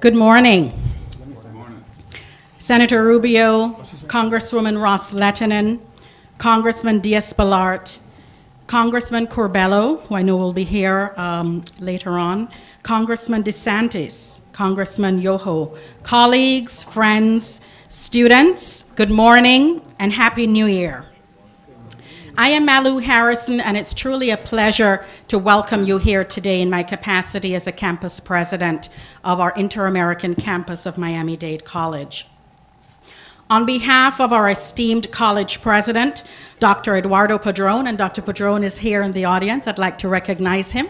Good morning. Good morning. Senator Rubio, Congresswoman Ross-Lehtinen, Congressman Diaz-Balart, Congressman Corbello, who I know will be here later on, Congressman DeSantis, Congressman Yoho, colleagues, friends, students, good morning and Happy New Year. I am Malou Harrison, and it's truly a pleasure to welcome you here today in my capacity as a campus president of our Inter-American campus of Miami-Dade College. On behalf of our esteemed college president, Dr. Eduardo Padron, and Dr. Padron is here in the audience, I'd like to recognize him.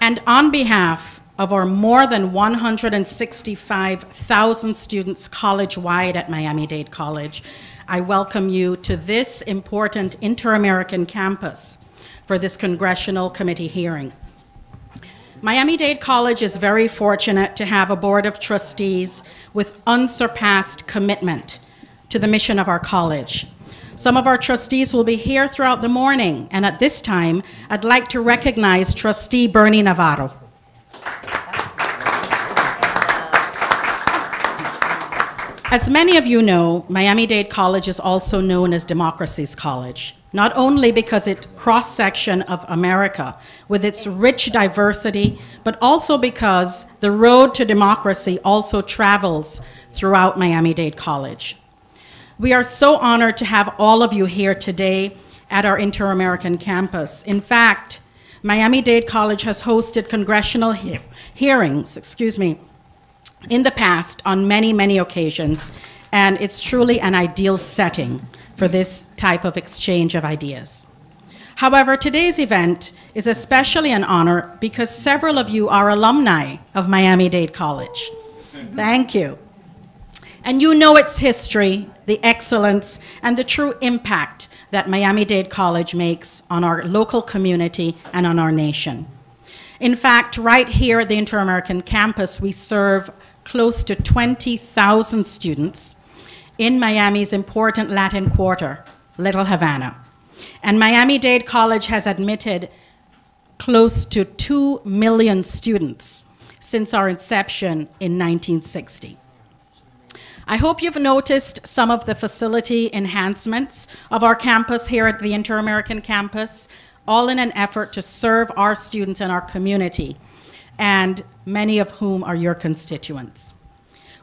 And on behalf of our more than 165,000 students college-wide at Miami-Dade College, I welcome you to this important Inter-American campus for this congressional committee hearing. Miami-Dade College is very fortunate to have a board of trustees with unsurpassed commitment to the mission of our college. Some of our trustees will be here throughout the morning, and at this time, I'd like to recognize Trustee Bernie Navarro. As many of you know, Miami-Dade College is also known as Democracy's College, not only because it's cross-section of America with its rich diversity, but also because the road to democracy also travels throughout Miami-Dade College. We are so honored to have all of you here today at our Inter-American campus. In fact, Miami-Dade College has hosted congressional hearings, in the past on many, many occasions, and it's truly an ideal setting for this type of exchange of ideas. However, today's event is especially an honor because several of you are alumni of Miami-Dade College. Thank you. And you know its history, the excellence, and the true impact that Miami-Dade College makes on our local community and on our nation. In fact, right here at the Inter-American campus, we serve close to 20,000 students in Miami's important Latin Quarter, Little Havana. And Miami-Dade College has admitted close to 2 million students since our inception in 1960. I hope you've noticed some of the facility enhancements of our campus here at the Inter-American campus, all in an effort to serve our students and our community, and many of whom are your constituents.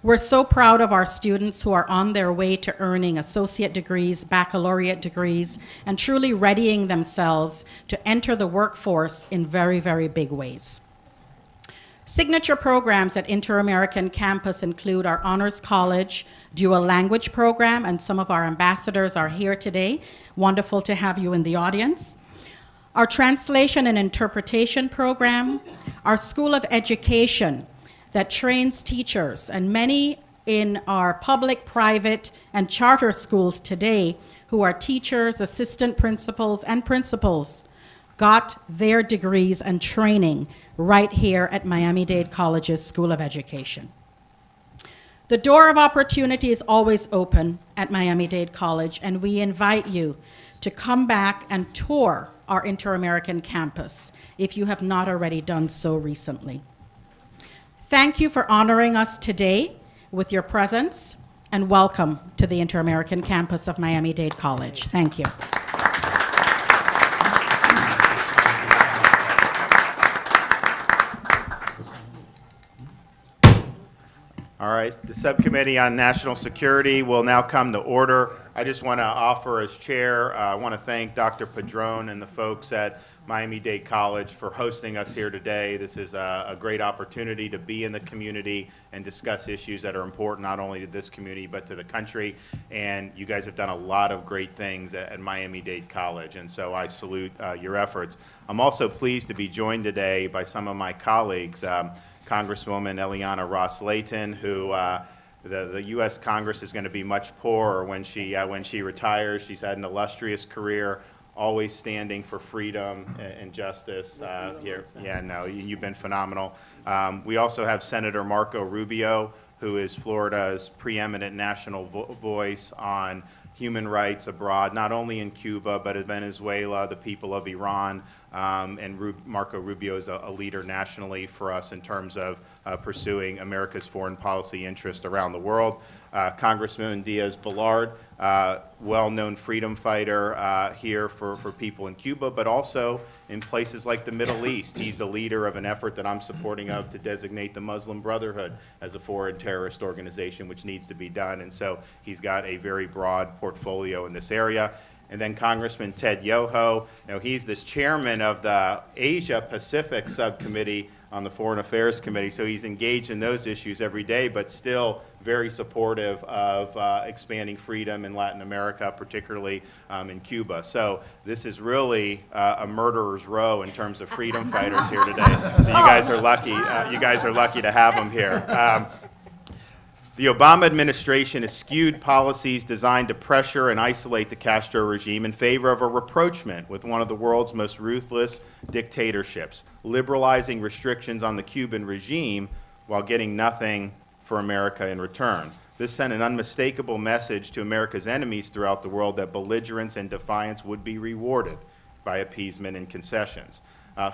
We're so proud of our students who are on their way to earning associate degrees, baccalaureate degrees, and truly readying themselves to enter the workforce in very, very big ways. Signature programs at Inter-American campus include our Honors College Dual Language Program, and some of our ambassadors are here today. Wonderful to have you in the audience. Our Translation and Interpretation Program, our School of Education that trains teachers, and many in our public, private, and charter schools today who are teachers, assistant principals, and principals got their degrees and training right here at Miami-Dade College's School of Education. The door of opportunity is always open at Miami-Dade College, and we invite you to come back and tour our Inter-American campus if you have not already done so recently. Thank you for honoring us today with your presence, and welcome to the Inter-American campus of Miami-Dade College. Thank you. All right, the Subcommittee on National Security will now come to order. I just want to offer as chair, I want to thank Dr. Padron and the folks at Miami-Dade College for hosting us here today. This is a great opportunity to be in the community and discuss issues that are important not only to this community but to the country. And you guys have done a lot of great things at Miami-Dade College, and so I salute your efforts. I'm also pleased to be joined today by some of my colleagues. Congresswoman Eliana Ross-Lehtinen, who the U.S. Congress is going to be much poorer when she retires. She's had an illustrious career, always standing for freedom and justice here. Yeah, no, you've been phenomenal. We also have Senator Marco Rubio, who is Florida's preeminent national voice on human rights abroad, not only in Cuba, but in Venezuela, the people of Iran, and Marco Rubio is a leader nationally for us in terms of pursuing America's foreign policy interest around the world. Congressman Diaz-Balart, well-known freedom fighter here for people in Cuba, but also in places like the Middle East. He's the leader of an effort that I'm supporting of to designate the Muslim Brotherhood as a foreign terrorist organization, which needs to be done. And so he's got a very broad portfolio in this area. And then Congressman Ted Yoho, he's this chairman of the Asia Pacific Subcommittee on the Foreign Affairs Committee, so he's engaged in those issues every day, but still very supportive of expanding freedom in Latin America, particularly in Cuba. So this is really a murderer's row in terms of freedom fighters here today. So you guys are lucky. You guys are lucky to have them here. The Obama administration eschewed policies designed to pressure and isolate the Castro regime in favor of a rapprochement with one of the world's most ruthless dictatorships, liberalizing restrictions on the Cuban regime while getting nothing for America in return. This sent an unmistakable message to America's enemies throughout the world that belligerence and defiance would be rewarded by appeasement and concessions.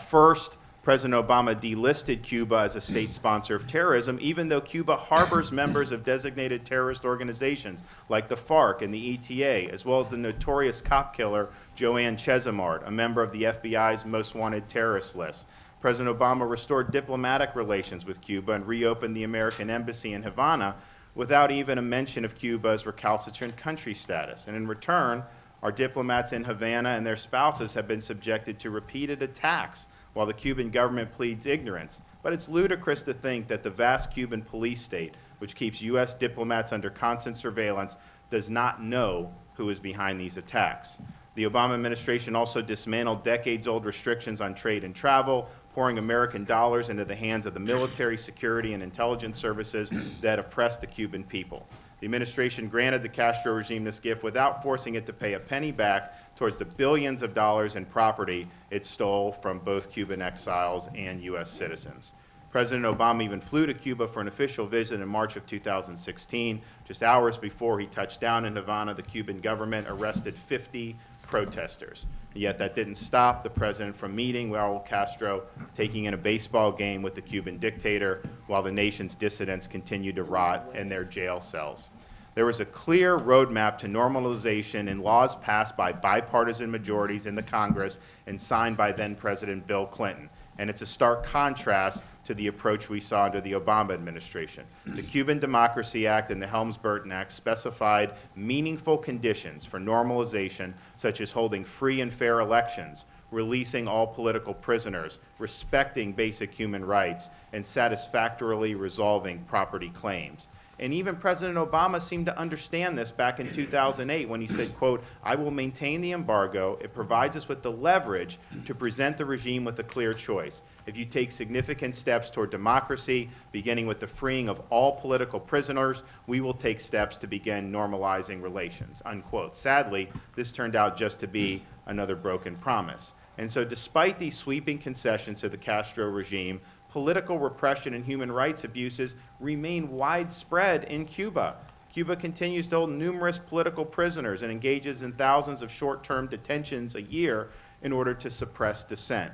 First, President Obama delisted Cuba as a state sponsor of terrorism, even though Cuba harbors members of designated terrorist organizations like the FARC and the ETA, as well as the notorious cop killer Joanne Chesimard, a member of the FBI's most wanted terrorist list. President Obama restored diplomatic relations with Cuba and reopened the American embassy in Havana without even a mention of Cuba's recalcitrant country status. And in return, our diplomats in Havana and their spouses have been subjected to repeated attacks while the Cuban government pleads ignorance. But it's ludicrous to think that the vast Cuban police state, which keeps U.S. diplomats under constant surveillance, does not know who is behind these attacks. The Obama administration also dismantled decades-old restrictions on trade and travel, pouring American dollars into the hands of the military, security, and intelligence services that oppress the Cuban people. The administration granted the Castro regime this gift without forcing it to pay a penny back towards the billions of dollars in property it stole from both Cuban exiles and U.S. citizens. President Obama even flew to Cuba for an official visit in March of 2016. Just hours before he touched down in Havana, the Cuban government arrested 50 protesters. Yet that didn't stop the president from meeting Raul Castro, taking in a baseball game with the Cuban dictator, while the nation's dissidents continued to rot in their jail cells. There was a clear roadmap to normalization in laws passed by bipartisan majorities in the Congress and signed by then-President Bill Clinton. And it's a stark contrast to the approach we saw under the Obama administration. The Cuban Democracy Act and the Helms-Burton Act specified meaningful conditions for normalization, such as holding free and fair elections, releasing all political prisoners, respecting basic human rights, and satisfactorily resolving property claims. And even President Obama seemed to understand this back in 2008 when he said, quote, "I will maintain the embargo. It provides us with the leverage to present the regime with a clear choice. If you take significant steps toward democracy, beginning with the freeing of all political prisoners, we will take steps to begin normalizing relations," unquote. Sadly, this turned out just to be another broken promise. And so despite these sweeping concessions to the Castro regime, political repression and human rights abuses remain widespread in Cuba. Cuba continues to hold numerous political prisoners and engages in thousands of short-term detentions a year in order to suppress dissent.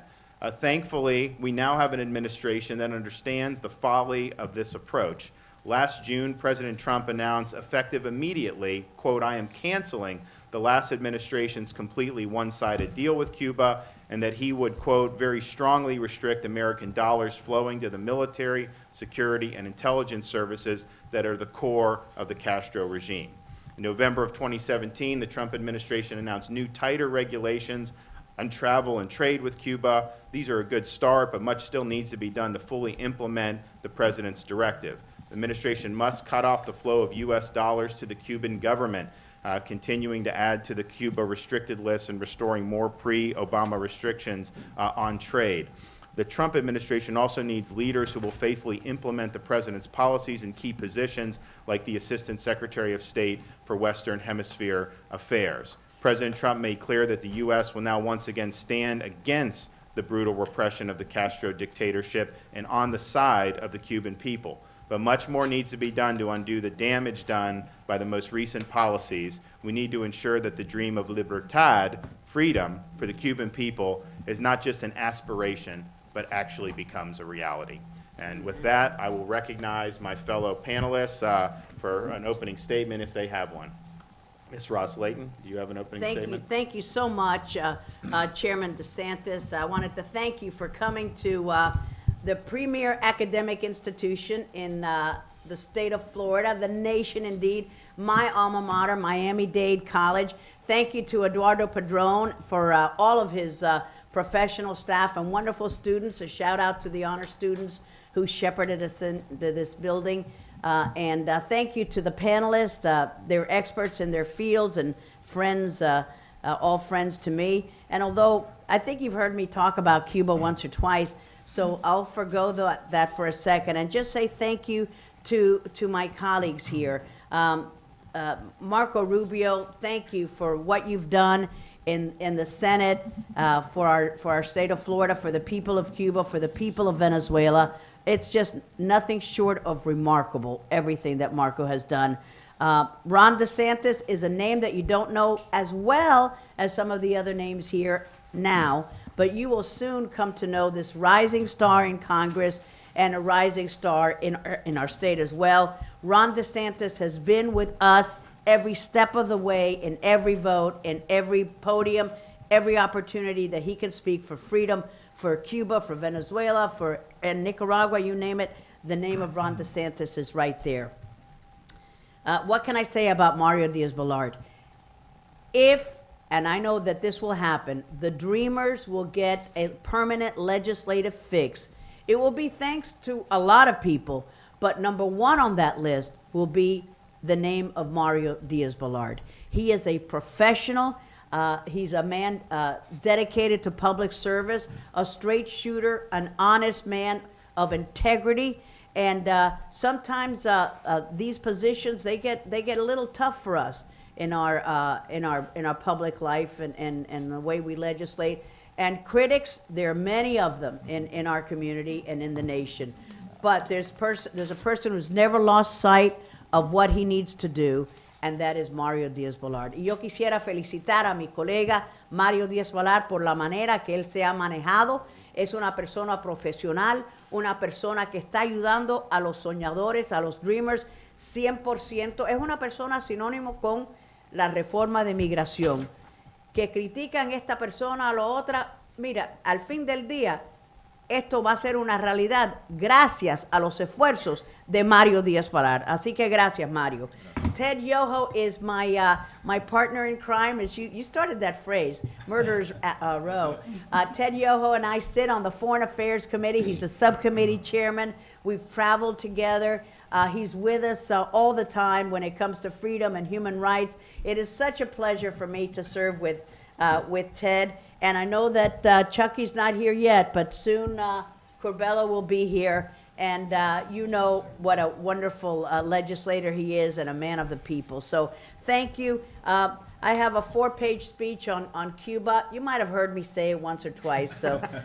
Thankfully, we now have an administration that understands the folly of this approach. Last June, President Trump announced, effective immediately, quote, "I am canceling the last administration's completely one-sided deal with Cuba," and that he would, quote, "very strongly restrict American dollars flowing to the military, security, and intelligence services that are the core of the Castro regime." In November of 2017, the Trump administration announced new tighter regulations on travel and trade with Cuba. These are a good start, but much still needs to be done to fully implement the president's directive. The administration must cut off the flow of U.S. dollars to the Cuban government, continuing to add to the Cuba restricted list and restoring more pre-Obama restrictions on trade. The Trump administration also needs leaders who will faithfully implement the president's policies in key positions, like the Assistant Secretary of State for Western Hemisphere Affairs. President Trump made clear that the U.S. will now once again stand against the brutal repression of the Castro dictatorship and on the side of the Cuban people. But much more needs to be done to undo the damage done by the most recent policies. We need to ensure that the dream of libertad, freedom, for the Cuban people is not just an aspiration, but actually becomes a reality. And with that, I will recognize my fellow panelists for an opening statement if they have one. Ms. Ross-Layton, do you have an opening statement? Thank you so much, Chairman DeSantis. I wanted to thank you for coming to the premier academic institution in the state of Florida, the nation indeed, my alma mater, Miami-Dade College. Thank you to Eduardo Padron for all of his professional staff and wonderful students. A shout out to the honor students who shepherded us into this building. And thank you to the panelists. They're experts in their fields and friends, all friends to me. And although I think you've heard me talk about Cuba once or twice, so I'll forgo that for a second and just say thank you to my colleagues here. Marco Rubio, thank you for what you've done in the Senate, for our state of Florida, for the people of Cuba, for the people of Venezuela. It's just nothing short of remarkable, everything that Marco has done. Ron DeSantis is a name that you don't know as well as some of the other names here now, but you will soon come to know this rising star in Congress and a rising star in our state as well. Ron DeSantis has been with us every step of the way, in every vote, in every podium, every opportunity that he can speak for freedom, for Cuba, for Venezuela, for Nicaragua, you name it. The name of Ron DeSantis is right there. What can I say about Mario Diaz-Balart? If, and I know that this will happen, the Dreamers will get a permanent legislative fix, it will be thanks to a lot of people, but number one on that list will be the name of Mario Diaz-Balart. He is a professional. He's a man dedicated to public service, a straight shooter, an honest man of integrity. And sometimes these positions, they get a little tough for us in our public life and the way we legislate. And critics, there are many of them in our community and in the nation. But there's a person who's never lost sight of what he needs to do, and that is Mario Diaz-Balart. Y yo quisiera felicitar a mi colega Mario Diaz-Balart por la manera que él se ha manejado. Es una persona profesional, una persona que está ayudando a los soñadores, a los dreamers, 100%. Es una persona sinónimo con la reforma de migración. Que critican esta persona a la otra, mira, al fin del día, esto va a ser una realidad gracias a los esfuerzos de Mario Diaz-Balart. Así que gracias, Mario. Ted Yoho is my partner in crime. As you started that phrase, murderers row. Ted Yoho and I sit on the Foreign Affairs Committee. He's a subcommittee chairman. We've traveled together. He's with us all the time when it comes to freedom and human rights. It is such a pleasure for me to serve with Ted. And I know that Chucky's not here yet, but soon Corbella will be here. And you know what a wonderful legislator he is and a man of the people. So thank you. I have a 4-page speech on Cuba. You might have heard me say it once or twice,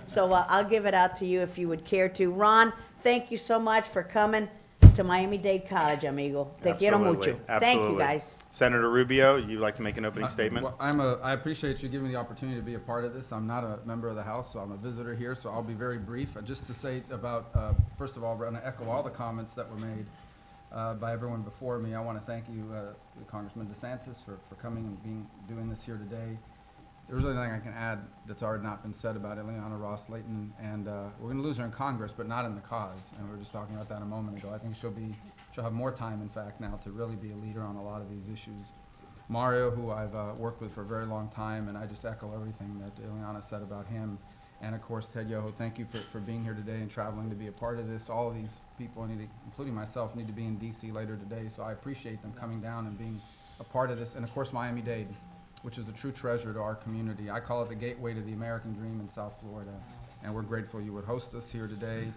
so I'll give it out to you if you would care to. Ron, thank you so much for coming to Miami-Dade College, amigo. Te quiero mucho. Thank you, guys. Senator Rubio, you'd like to make an opening statement? Well, I appreciate you giving me the opportunity to be a part of this. I'm not a member of the House, so I'm a visitor here, so I'll be very brief. Just to say about, first of all, I'm going to echo all the comments that were made by everyone before me. I want to thank you, Congressman DeSantis, for coming and doing this here today. There's really nothing I can add that's already not been said about Ileana Ross-Layton, and we're going to lose her in Congress, but not in the cause. And we were just talking about that a moment ago. I think she'll have more time, in fact, now to really be a leader on a lot of these issues. Mario, who I've worked with for a very long time, and I just echo everything that Ileana said about him. And of course, Ted Yoho, thank you for being here today and traveling to be a part of this. All of these people, including myself, need to be in D.C. later today, so I appreciate them coming down and being a part of this. And of course, Miami-Dade, which is a true treasure to our community. I call it the gateway to the American dream in South Florida, and we're grateful you would host us here today.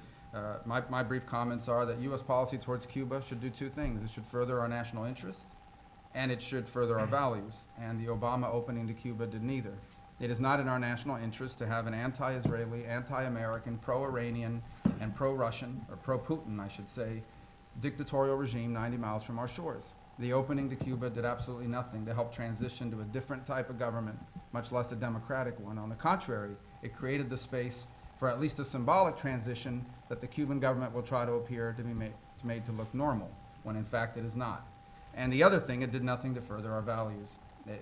My brief comments are that U.S. policy towards Cuba should do two things. It should further our national interest, and it should further our values, and the Obama opening to Cuba did neither. It is not in our national interest to have an anti-Israeli, anti-American, pro-Iranian, and pro-Russian, or pro-Putin, I should say, dictatorial regime 90 miles from our shores. The opening to Cuba did absolutely nothing to help transition to a different type of government, much less a democratic one. On the contrary, it created the space for at least a symbolic transition that the Cuban government will try to appear to be made to look normal, when in fact it is not. And the other thing, it did nothing to further our values.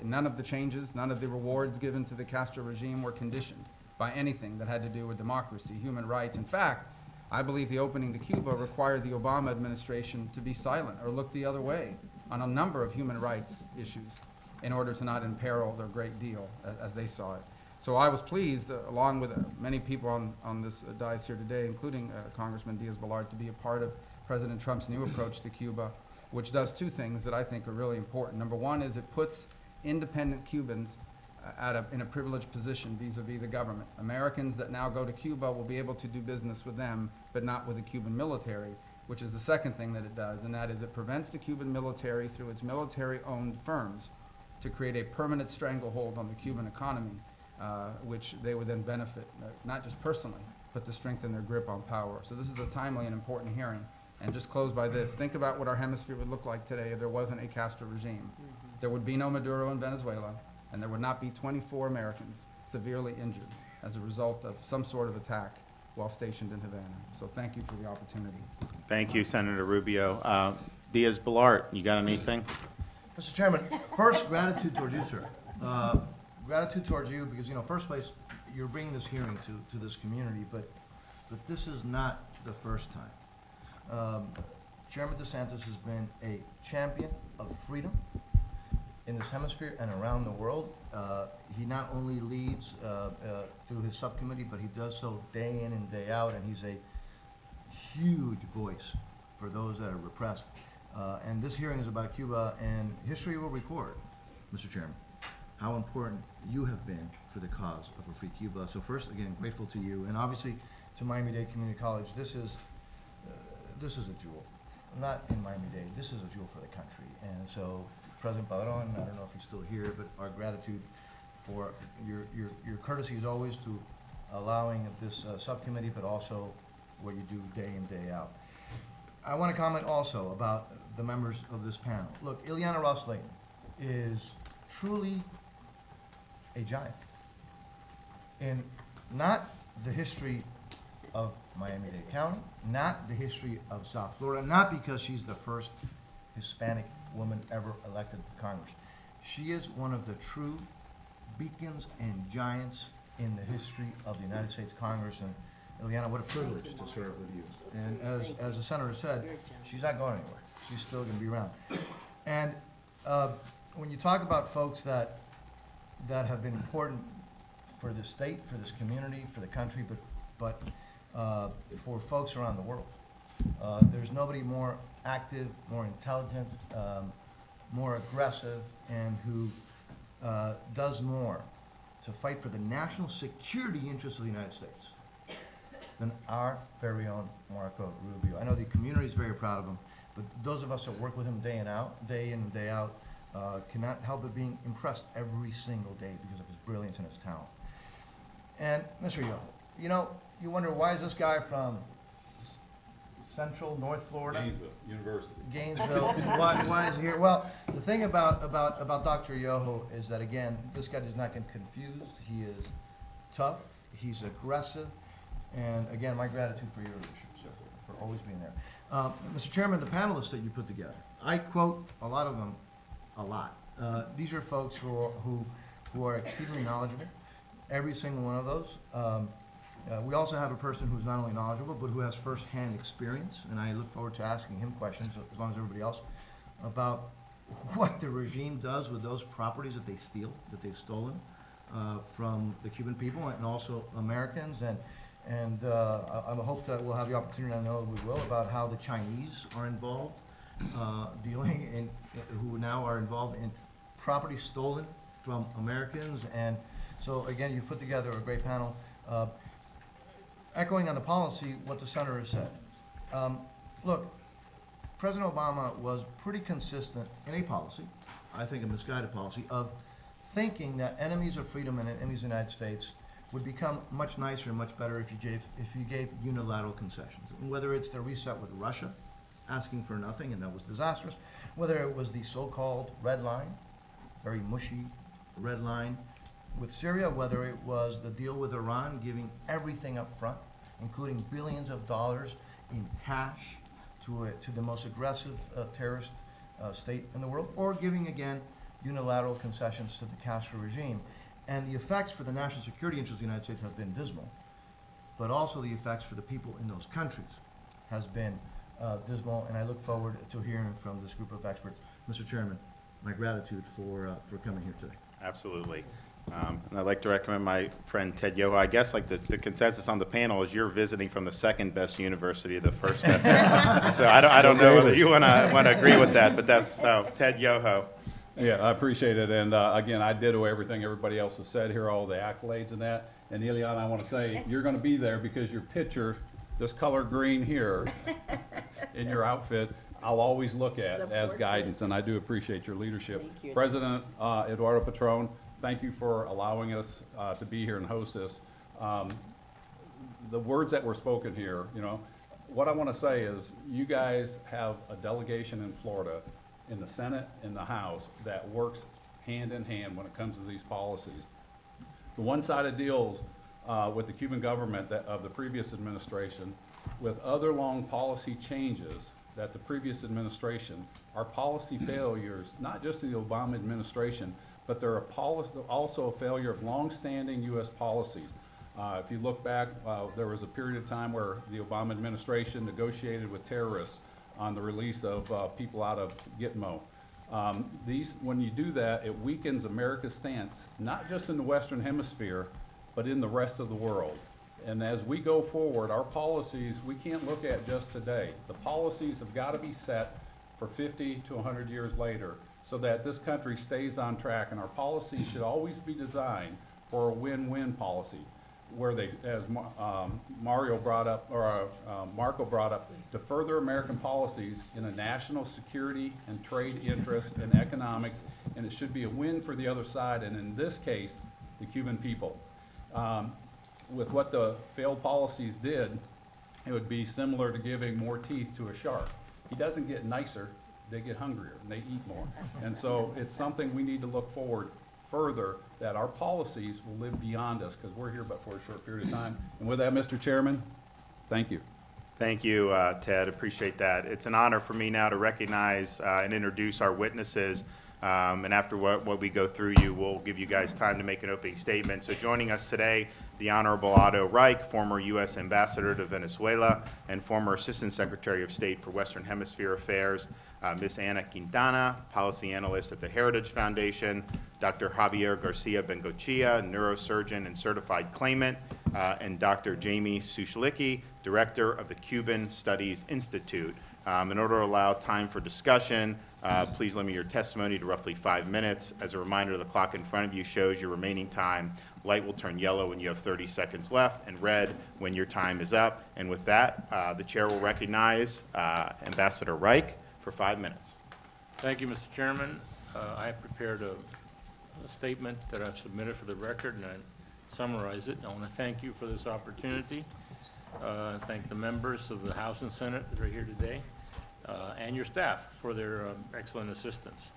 None of the changes, none of the rewards given to the Castro regime were conditioned by anything that had to do with democracy, human rights. In fact, I believe the opening to Cuba required the Obama administration to be silent or look the other way on a number of human rights issues in order to not imperil their great deal as they saw it. So I was pleased, along with many people on this dais here today, including Congressman Diaz-Balart, to be a part of President Trump's new approach to Cuba, which does two things that I think are really important. Number one is it puts independent Cubans in a privileged position vis-a-vis the government. Americans that now go to Cuba will be able to do business with them, but not with the Cuban military, which is the second thing that it does, and that is it prevents the Cuban military through its military-owned firms to create a permanent stranglehold on the Cuban economy, which they would then benefit, not just personally, but to strengthen their grip on power. So this is a timely and important hearing. And just close by this, think about what our hemisphere would look like today if there wasn't a Castro regime. There would be no Maduro in Venezuela, and there would not be 24 Americans severely injured as a result of some sort of attack while stationed in Havana. So thank you for the opportunity. Thank you, Senator Rubio. Diaz-Balart, you got anything? Mr. Chairman, first, gratitude towards you, sir. Gratitude towards you because, first place, you're bringing this hearing to this community, but this is not the first time. Chairman DeSantis has been a champion of freedom in this hemisphere and around the world. He not only leads through his subcommittee, but he does so day in and day out, and he's a huge voice for those that are repressed. And this hearing is about Cuba, and history will record, Mr. Chairman, how important you have been for the cause of a free Cuba. So first, again, grateful to you, and obviously to Miami-Dade Community College. This is a jewel. Not in Miami-Dade, this is a jewel for the country. And so President Padron, I don't know if he's still here, but our gratitude for your courtesy as always to allowing this subcommittee, but also what you do day in, day out. I want to comment also about the members of this panel. Look, Ileana Ross-Layton is truly a giant in not the history of Miami-Dade County, not the history of South Florida, not because she's the first Hispanic woman ever elected to Congress. She is one of the true beacons and giants in the history of the United States Congress. And Ileana, what a privilege to serve with you. And as the senator said, she's not going anywhere. She's still going to be around. And when you talk about folks that have been important for the state, for this community, for the country, but for folks around the world, there's nobody more active, more intelligent, more aggressive, and who does more to fight for the national security interests of the United States than our very own Marco Rubio. I know the community is very proud of him, but those of us that work with him day in and day out, cannot help but being impressed every single day because of his brilliance and his talent. And Mr. Yo, you wonder, why is this guy from Central North Florida? Gainesville University. Gainesville. Why is he here? Well, the thing about Dr. Yoho is that, again, this guy does not get confused. He is tough. He's aggressive. And again, my gratitude for your leadership, sir, for always being there. Mr. Chairman, the panelists that you put together, I quote a lot of them a lot. These are folks who are exceedingly knowledgeable, every single one of those. We also have a person who's not only knowledgeable, but who has firsthand experience, and I look forward to asking him questions, as long as everybody else, about what the regime does with those properties that they steal, that they've stolen from the Cuban people and also Americans. And I hope that we'll have the opportunity, I know we will, about how the Chinese are involved, who now are involved in property stolen from Americans. And so, again, you've put together a great panel. Echoing on the policy, what the senator has said. Look, President Obama was pretty consistent in a policy, I think a misguided policy, of thinking that enemies of freedom and enemies of the United States would become much nicer and much better if you gave unilateral concessions. And whether it's the reset with Russia, asking for nothing, and that was disastrous. Whether it was the so-called red line, very mushy red line with Syria, whether it was the deal with Iran, giving everything up front, including billions of dollars in cash to the most aggressive terrorist state in the world, or giving, again, unilateral concessions to the Castro regime. And the effects for the national security interests of the United States have been dismal, but also the effects for the people in those countries has been dismal, and I look forward to hearing from this group of experts. Mr. Chairman, my gratitude for coming here today. Absolutely. And I'd like to recommend my friend Ted Yoho. I guess like the consensus on the panel is you're visiting from the second best university to the first best. So I don't know whether you want to agree with that, but that's Ted Yoho. Yeah, I appreciate it. And again, I ditto everything everybody else has said here, all the accolades and that. And Ileana, I want to say you're going to be there because your picture, this color green here in your outfit, I'll always look at as guidance, and I do appreciate your leadership. Thank you. President Eduardo Patron, thank you for allowing us to be here and host this. The words that were spoken here, you know, what I want to say is you guys have a delegation in Florida, in the Senate, in the House, that works hand in hand when it comes to these policies. The one-sided deals with the Cuban government of the previous administration, with other long policy changes that the previous administration, are policy failures, not just of the Obama administration, but they're also a failure of long-standing U.S. policies. If you look back, there was a period of time where the Obama administration negotiated with terrorists on the release of people out of Gitmo. When you do that, it weakens America's stance, not just in the Western Hemisphere, but in the rest of the world. And as we go forward, our policies, we can't look at just today. The policies have got to be set for 50 to 100 years later so that this country stays on track. And our policies should always be designed for a win-win policy, where they, as Marco brought up, to further American policies in a national security and trade interest and economics, and it should be a win for the other side, and in this case, the Cuban people. With what the failed policies did, it would be similar to giving more teeth to a shark. He doesn't get nicer, they get hungrier, and they eat more. And so it's something we need to look forward further, that our policies will live beyond us, because we're here but for a short period of time. And with that, Mr. Chairman, thank you. Thank you, Ted. Appreciate that. It's an honor for me now to recognize and introduce our witnesses. And after what we go through, we'll give you guys time to make an opening statement. So joining us today, the Honorable Otto Reich, former U.S. Ambassador to Venezuela and former Assistant Secretary of State for Western Hemisphere Affairs, Ms. Ana Quintana, Policy Analyst at the Heritage Foundation, Dr. Javier Garcia Bengochea, Neurosurgeon and Certified Claimant, and Dr. Jamie Sushlicki, Director of the Cuban Studies Institute. In order to allow time for discussion, please limit your testimony to roughly 5 minutes. As a reminder, the clock in front of you shows your remaining time. Light will turn yellow when you have 30 seconds left, and red when your time is up. And with that, the chair will recognize Ambassador Reich for 5 minutes. Thank you, Mr. Chairman. I have prepared a statement that I've submitted for the record, and I summarize it. I want to thank you for this opportunity. Thank the members of the House and Senate that are here today, and your staff for their excellent assistance.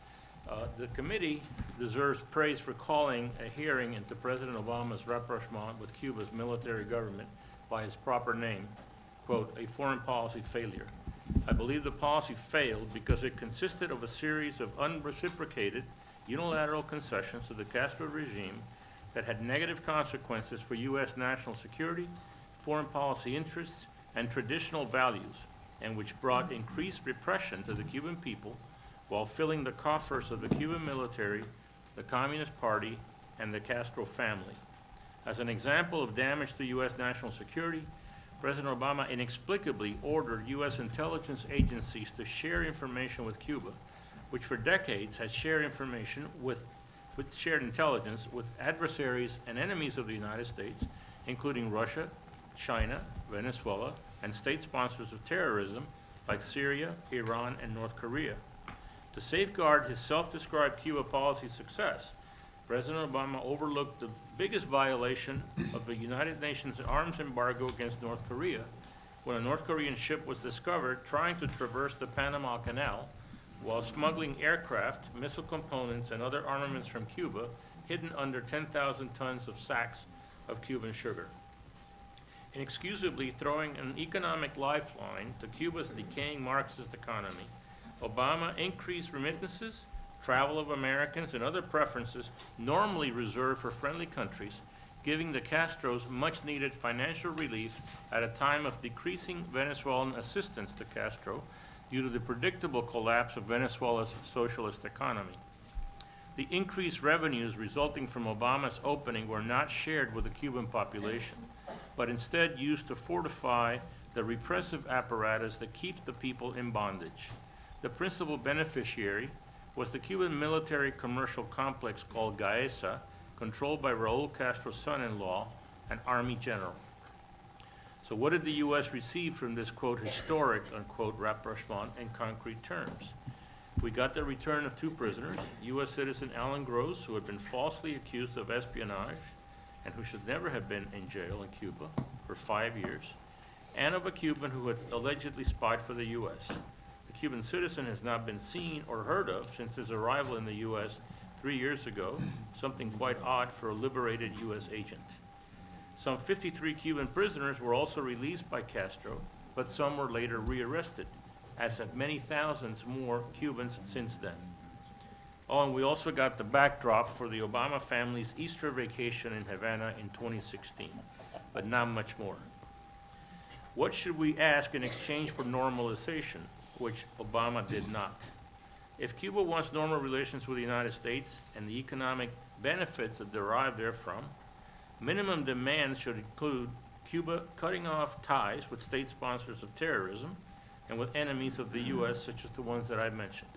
The committee deserves praise for calling a hearing into President Obama's rapprochement with Cuba's military government by its proper name, quote, a foreign policy failure. I believe the policy failed because it consisted of a series of unreciprocated unilateral concessions to the Castro regime that had negative consequences for U.S. national security, foreign policy interests, and traditional values, and which brought increased repression to the Cuban people while filling the coffers of the Cuban military, the Communist Party, and the Castro family. As an example of damage to U.S. national security, President Obama inexplicably ordered U.S. intelligence agencies to share information with Cuba, which for decades had shared information shared intelligence with adversaries and enemies of the United States, including Russia, China, Venezuela, and state sponsors of terrorism like Syria, Iran, and North Korea. To safeguard his self-described Cuba policy success, President Obama overlooked the biggest violation of the United Nations arms embargo against North Korea when a North Korean ship was discovered trying to traverse the Panama Canal while smuggling aircraft, missile components, and other armaments from Cuba, hidden under 10,000 tons of sacks of Cuban sugar. Inexcusably throwing an economic lifeline to Cuba's decaying Marxist economy, Obama increased remittances, travel of Americans, and other preferences normally reserved for friendly countries, giving the Castros much-needed financial relief at a time of decreasing Venezuelan assistance to Castro due to the predictable collapse of Venezuela's socialist economy. The increased revenues resulting from Obama's opening were not shared with the Cuban population, but instead used to fortify the repressive apparatus that keeps the people in bondage. The principal beneficiary was the Cuban military commercial complex called Gaesa, controlled by Raul Castro's son-in-law, an army general. So what did the U.S. receive from this, quote, historic, unquote, rapprochement in concrete terms? We got the return of 2 prisoners, U.S. citizen Alan Gross, who had been falsely accused of espionage and who should never have been in jail in Cuba for 5 years, and of a Cuban who had allegedly spied for the U.S. The Cuban citizen has not been seen or heard of since his arrival in the U.S. 3 years ago, something quite odd for a liberated U.S. agent. Some 53 Cuban prisoners were also released by Castro, but some were later rearrested, as have many thousands more Cubans since then. Oh, and we also got the backdrop for the Obama family's Easter vacation in Havana in 2016, but not much more. What should we ask in exchange for normalization, which Obama did not? If Cuba wants normal relations with the United States and the economic benefits that derive therefrom, minimum demands should include Cuba cutting off ties with state sponsors of terrorism and with enemies of the U.S., such as the ones that I mentioned.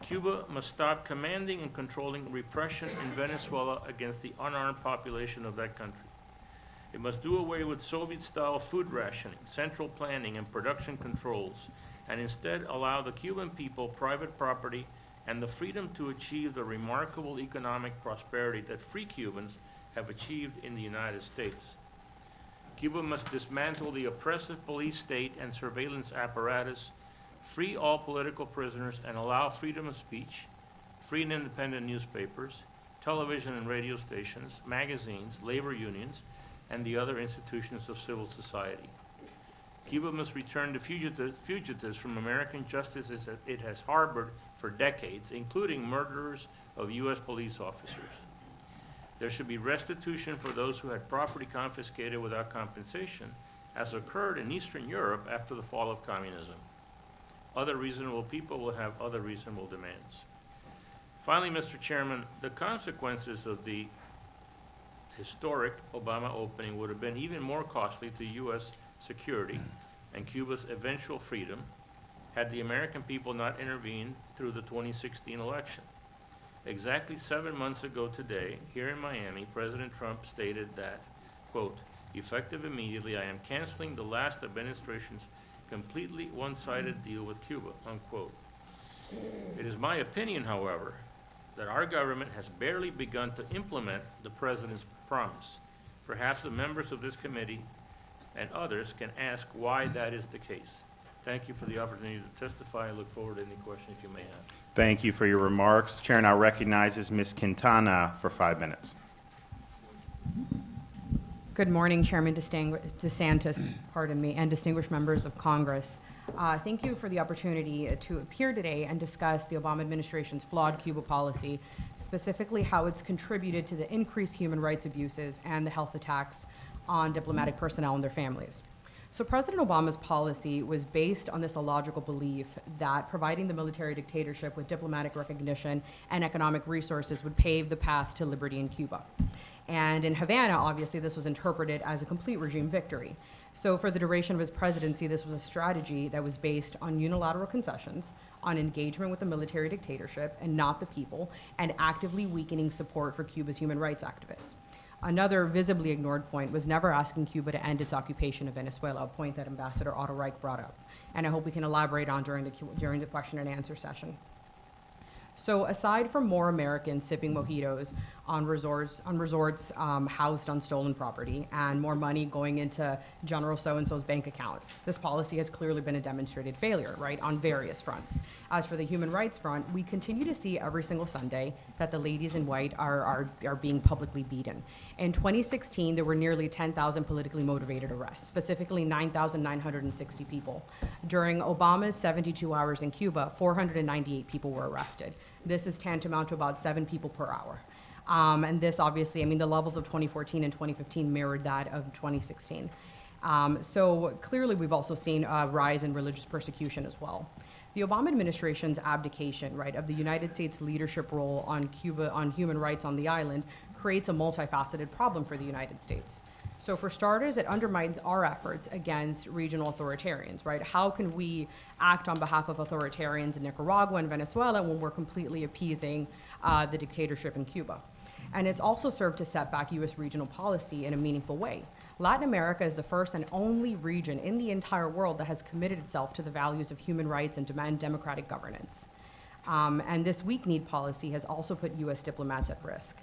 Cuba must stop commanding and controlling repression in Venezuela against the unarmed population of that country. It must do away with Soviet-style food rationing, central planning, and production controls, and instead allow the Cuban people private property and the freedom to achieve the remarkable economic prosperity that free Cubans have achieved in the United States. Cuba must dismantle the oppressive police state and surveillance apparatus, free all political prisoners, and allow freedom of speech, free and independent newspapers, television and radio stations, magazines, labor unions, and the other institutions of civil society. Cuba must return the fugitives from American justice as it has harbored for decades, including murderers of U.S. police officers. There should be restitution for those who had property confiscated without compensation, as occurred in Eastern Europe after the fall of communism. Other reasonable people will have other reasonable demands. Finally, Mr. Chairman, the consequences of the historic Obama opening would have been even more costly to U.S. security and Cuba's eventual freedom had the American people not intervened through the 2016 election. Exactly 7 months ago today, here in Miami, President Trump stated that, quote, effective immediately, I am canceling the last administration's completely one-sided deal with Cuba, unquote. It is my opinion, however, that our government has barely begun to implement the president's promise. Perhaps the members of this committee and others can ask why that is the case. Thank you for the opportunity to testify. I look forward to any questions you may have. Thank you for your remarks. Chair now recognizes Ms. Quintana for 5 minutes. Good morning, Chairman DeSantis, pardon me, and distinguished members of Congress. Thank you for the opportunity to appear today and discuss the Obama administration's flawed Cuba policy, specifically how it's contributed to the increased human rights abuses and the health attacks on diplomatic personnel and their families. So President Obama's policy was based on this illogical belief that providing the military dictatorship with diplomatic recognition and economic resources would pave the path to liberty in Cuba. And in Havana, obviously, this was interpreted as a complete regime victory. So for the duration of his presidency, this was a strategy that was based on unilateral concessions, on engagement with the military dictatorship and not the people, and actively weakening support for Cuba's human rights activists. Another visibly ignored point was never asking Cuba to end its occupation of Venezuela, a point that Ambassador Otto Reich brought up, and I hope we can elaborate on during the question and answer session. So aside from more Americans sipping mojitos on resorts housed on stolen property and more money going into General so-and-so's bank account, this policy has clearly been a demonstrated failure, right, on various fronts. As for the human rights front, we continue to see every single Sunday that the ladies in white are being publicly beaten. In 2016, there were nearly 10,000 politically motivated arrests, specifically 9,960 people. During Obama's 72 hours in Cuba, 498 people were arrested. This is tantamount to about 7 people per hour. And this obviously, I mean, the levels of 2014 and 2015 mirrored that of 2016. So clearly we've also seen a rise in religious persecution as well. The Obama administration's abdication, right, of the United States leadership role on Cuba, on human rights on the island, creates a multifaceted problem for the United States. So for starters, it undermines our efforts against regional authoritarians, right? How can we act on behalf of authoritarians in Nicaragua and Venezuela when we're completely appeasing the dictatorship in Cuba? And it's also served to set back U.S. regional policy in a meaningful way. Latin America is the first and only region in the entire world that has committed itself to the values of human rights and demand democratic governance. And this weak-need policy has also put U.S. diplomats at risk.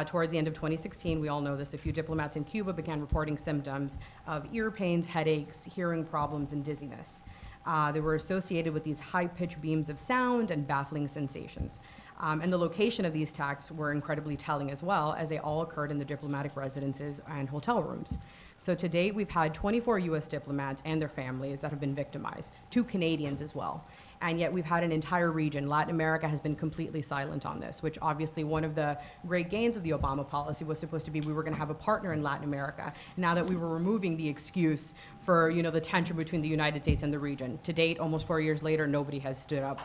Towards the end of 2016, we all know this, a few diplomats in Cuba began reporting symptoms of ear pains, headaches, hearing problems, and dizziness. They were associated with these high-pitched beams of sound and baffling sensations. And the location of these attacks were incredibly telling as well, as they all occurred in the diplomatic residences and hotel rooms. So to date, we've had 24 U.S. diplomats and their families that have been victimized, 2 Canadians as well. And yet we've had an entire region, Latin America has been completely silent on this, which obviously one of the great gains of the Obama policy was supposed to be we were going to have a partner in Latin America, now that we were removing the excuse for, you know, the tension between the United States and the region. To date, almost 4 years later, nobody has stood up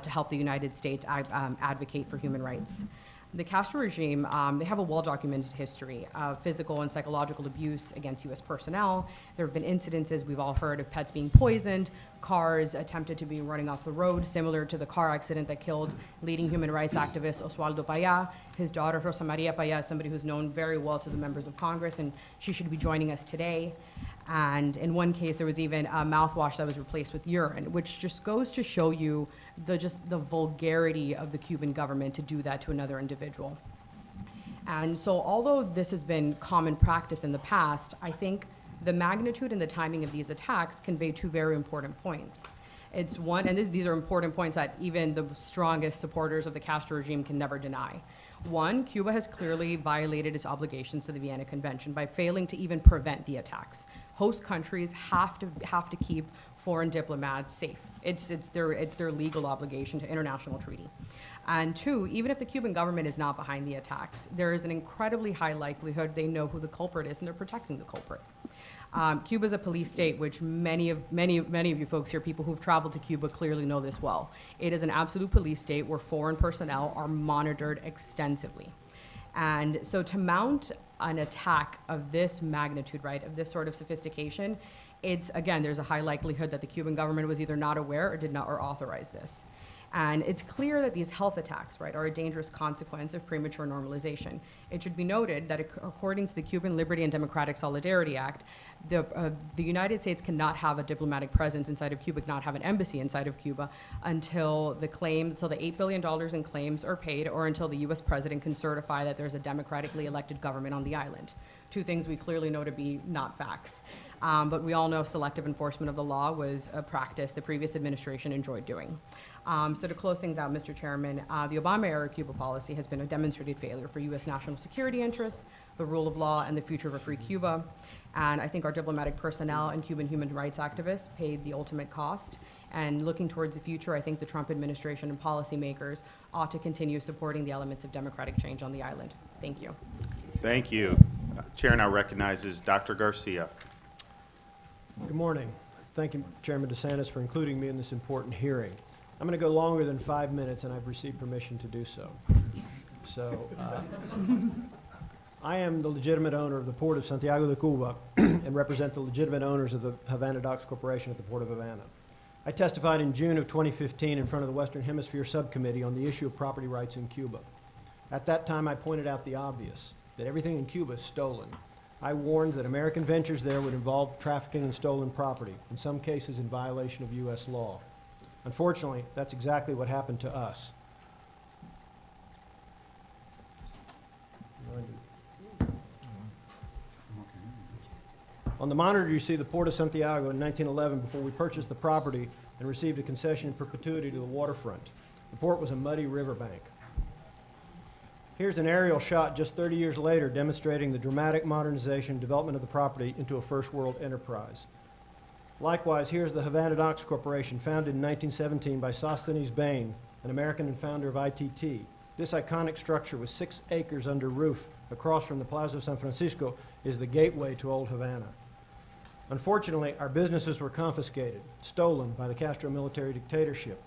to help the United States advocate for human rights. The Castro regime, they have a well-documented history of physical and psychological abuse against U.S. personnel. There have been incidences we've all heard of pets being poisoned, cars attempted to be running off the road, similar to the car accident that killed leading human rights activist Oswaldo Paya. His daughter, Rosa Maria Paya, is somebody who's known very well to the members of Congress, and she should be joining us today. And in one case, there was even a mouthwash that was replaced with urine, which just goes to show you the vulgarity of the Cuban government to do that to another individual. And so although this has been common practice in the past, I think the magnitude and the timing of these attacks convey 2 very important points. It's one, and these are important points that even the strongest supporters of the Castro regime can never deny. One, Cuba has clearly violated its obligations to the Vienna Convention by failing to even prevent the attacks. Host countries have to keep foreign diplomats safe. It's their legal obligation to international treaty. And 2, even if the Cuban government is not behind the attacks, there is an incredibly high likelihood they know who the culprit is and they're protecting the culprit. Cuba is a police state, which many of you folks here, people who've traveled to Cuba, clearly know this well. It is an absolute police state where foreign personnel are monitored extensively. And so to mount an attack of this magnitude, right, of this sort of sophistication, it's, again, there's a high likelihood that the Cuban government was either not aware or did not or authorize this. And it's clear that these health attacks, right, are a dangerous consequence of premature normalization. It should be noted that according to the Cuban Liberty and Democratic Solidarity Act, the United States cannot have a diplomatic presence inside of Cuba, cannot have an embassy inside of Cuba until the $8 billion in claims are paid or until the U.S. president can certify that there's a democratically elected government on the island. 2 things we clearly know to be not facts. But we all know selective enforcement of the law was a practice the previous administration enjoyed doing. So to close things out, Mr. Chairman, the Obama-era Cuba policy has been a demonstrated failure for U.S. national security interests, the rule of law, and the future of a free Cuba. And I think our diplomatic personnel and Cuban human rights activists paid the ultimate cost. And looking towards the future, I think the Trump administration and policymakers ought to continue supporting the elements of democratic change on the island. Thank you. Thank you. Chair now recognizes Dr. Garcia. Good morning. Thank you, Chairman DeSantis, for including me in this important hearing. I'm going to go longer than 5 minutes, and I've received permission to do so. I am the legitimate owner of the Port of Santiago de Cuba and represent the legitimate owners of the Havana Docks Corporation at the Port of Havana. I testified in June of 2015 in front of the Western Hemisphere Subcommittee on the issue of property rights in Cuba. At that time, I pointed out the obvious, that everything in Cuba is stolen. I warned that American ventures there would involve trafficking in stolen property, in some cases in violation of U.S. law. Unfortunately, that's exactly what happened to us. On the monitor, you see the Port of Santiago in 1911 before we purchased the property and received a concession in perpetuity to the waterfront. The port was a muddy riverbank. Here's an aerial shot just 30 years later demonstrating the dramatic modernization and development of the property into a first world enterprise. Likewise, here's the Havana Docks Corporation, founded in 1917 by Sosthenes Bain, an American and founder of ITT. This iconic structure with 6 acres under roof across from the Plaza of San Francisco is the gateway to old Havana. Unfortunately, our businesses were confiscated, stolen by the Castro military dictatorship.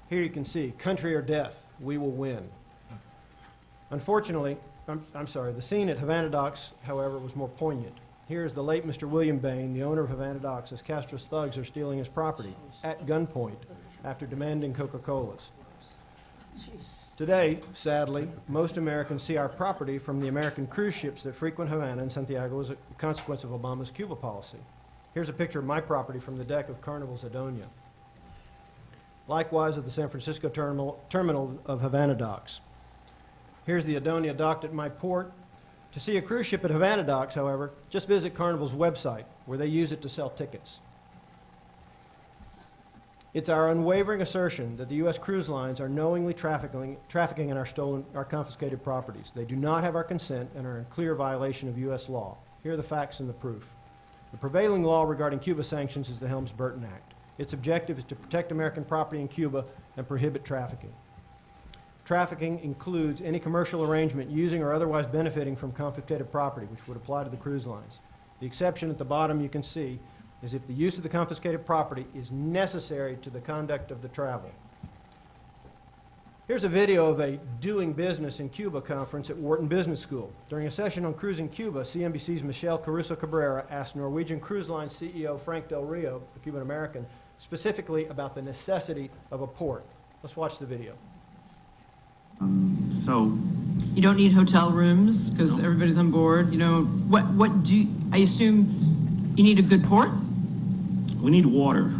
Here you can see, country or death, we will win. Unfortunately, the scene at Havana Docks, however, was more poignant. Here is the late Mr. William Bain, the owner of Havana Docks, as Castro's thugs are stealing his property at gunpoint after demanding Coca-Colas. Today, sadly, most Americans see our property from the American cruise ships that frequent Havana and Santiago as a consequence of Obama's Cuba policy. Here's a picture of my property from the deck of Carnival's Adonia. Likewise, at the San Francisco terminal of Havana Docks. Here's the Adonia docked at my port. To see a cruise ship at Havana Docks, however, just visit Carnival's website, where they use it to sell tickets. It's our unwavering assertion that the U.S. cruise lines are knowingly trafficking in our confiscated properties. They do not have our consent and are in clear violation of U.S. law. Here are the facts and the proof. The prevailing law regarding Cuba sanctions is the Helms-Burton Act. Its objective is to protect American property in Cuba and prohibit trafficking. Trafficking includes any commercial arrangement using or otherwise benefiting from confiscated property, which would apply to the cruise lines. The exception at the bottom you can see is if the use of the confiscated property is necessary to the conduct of the travel. Here's a video of a Doing Business in Cuba conference at Wharton Business School. During a session on cruising Cuba, CNBC's Michelle Caruso Cabrera asked Norwegian Cruise Line CEO Frank Del Rio, a Cuban American, specifically about the necessity of a port. Let's watch the video. So you don't need hotel rooms because everybody's on board. You know, I assume you need a good port? We need water.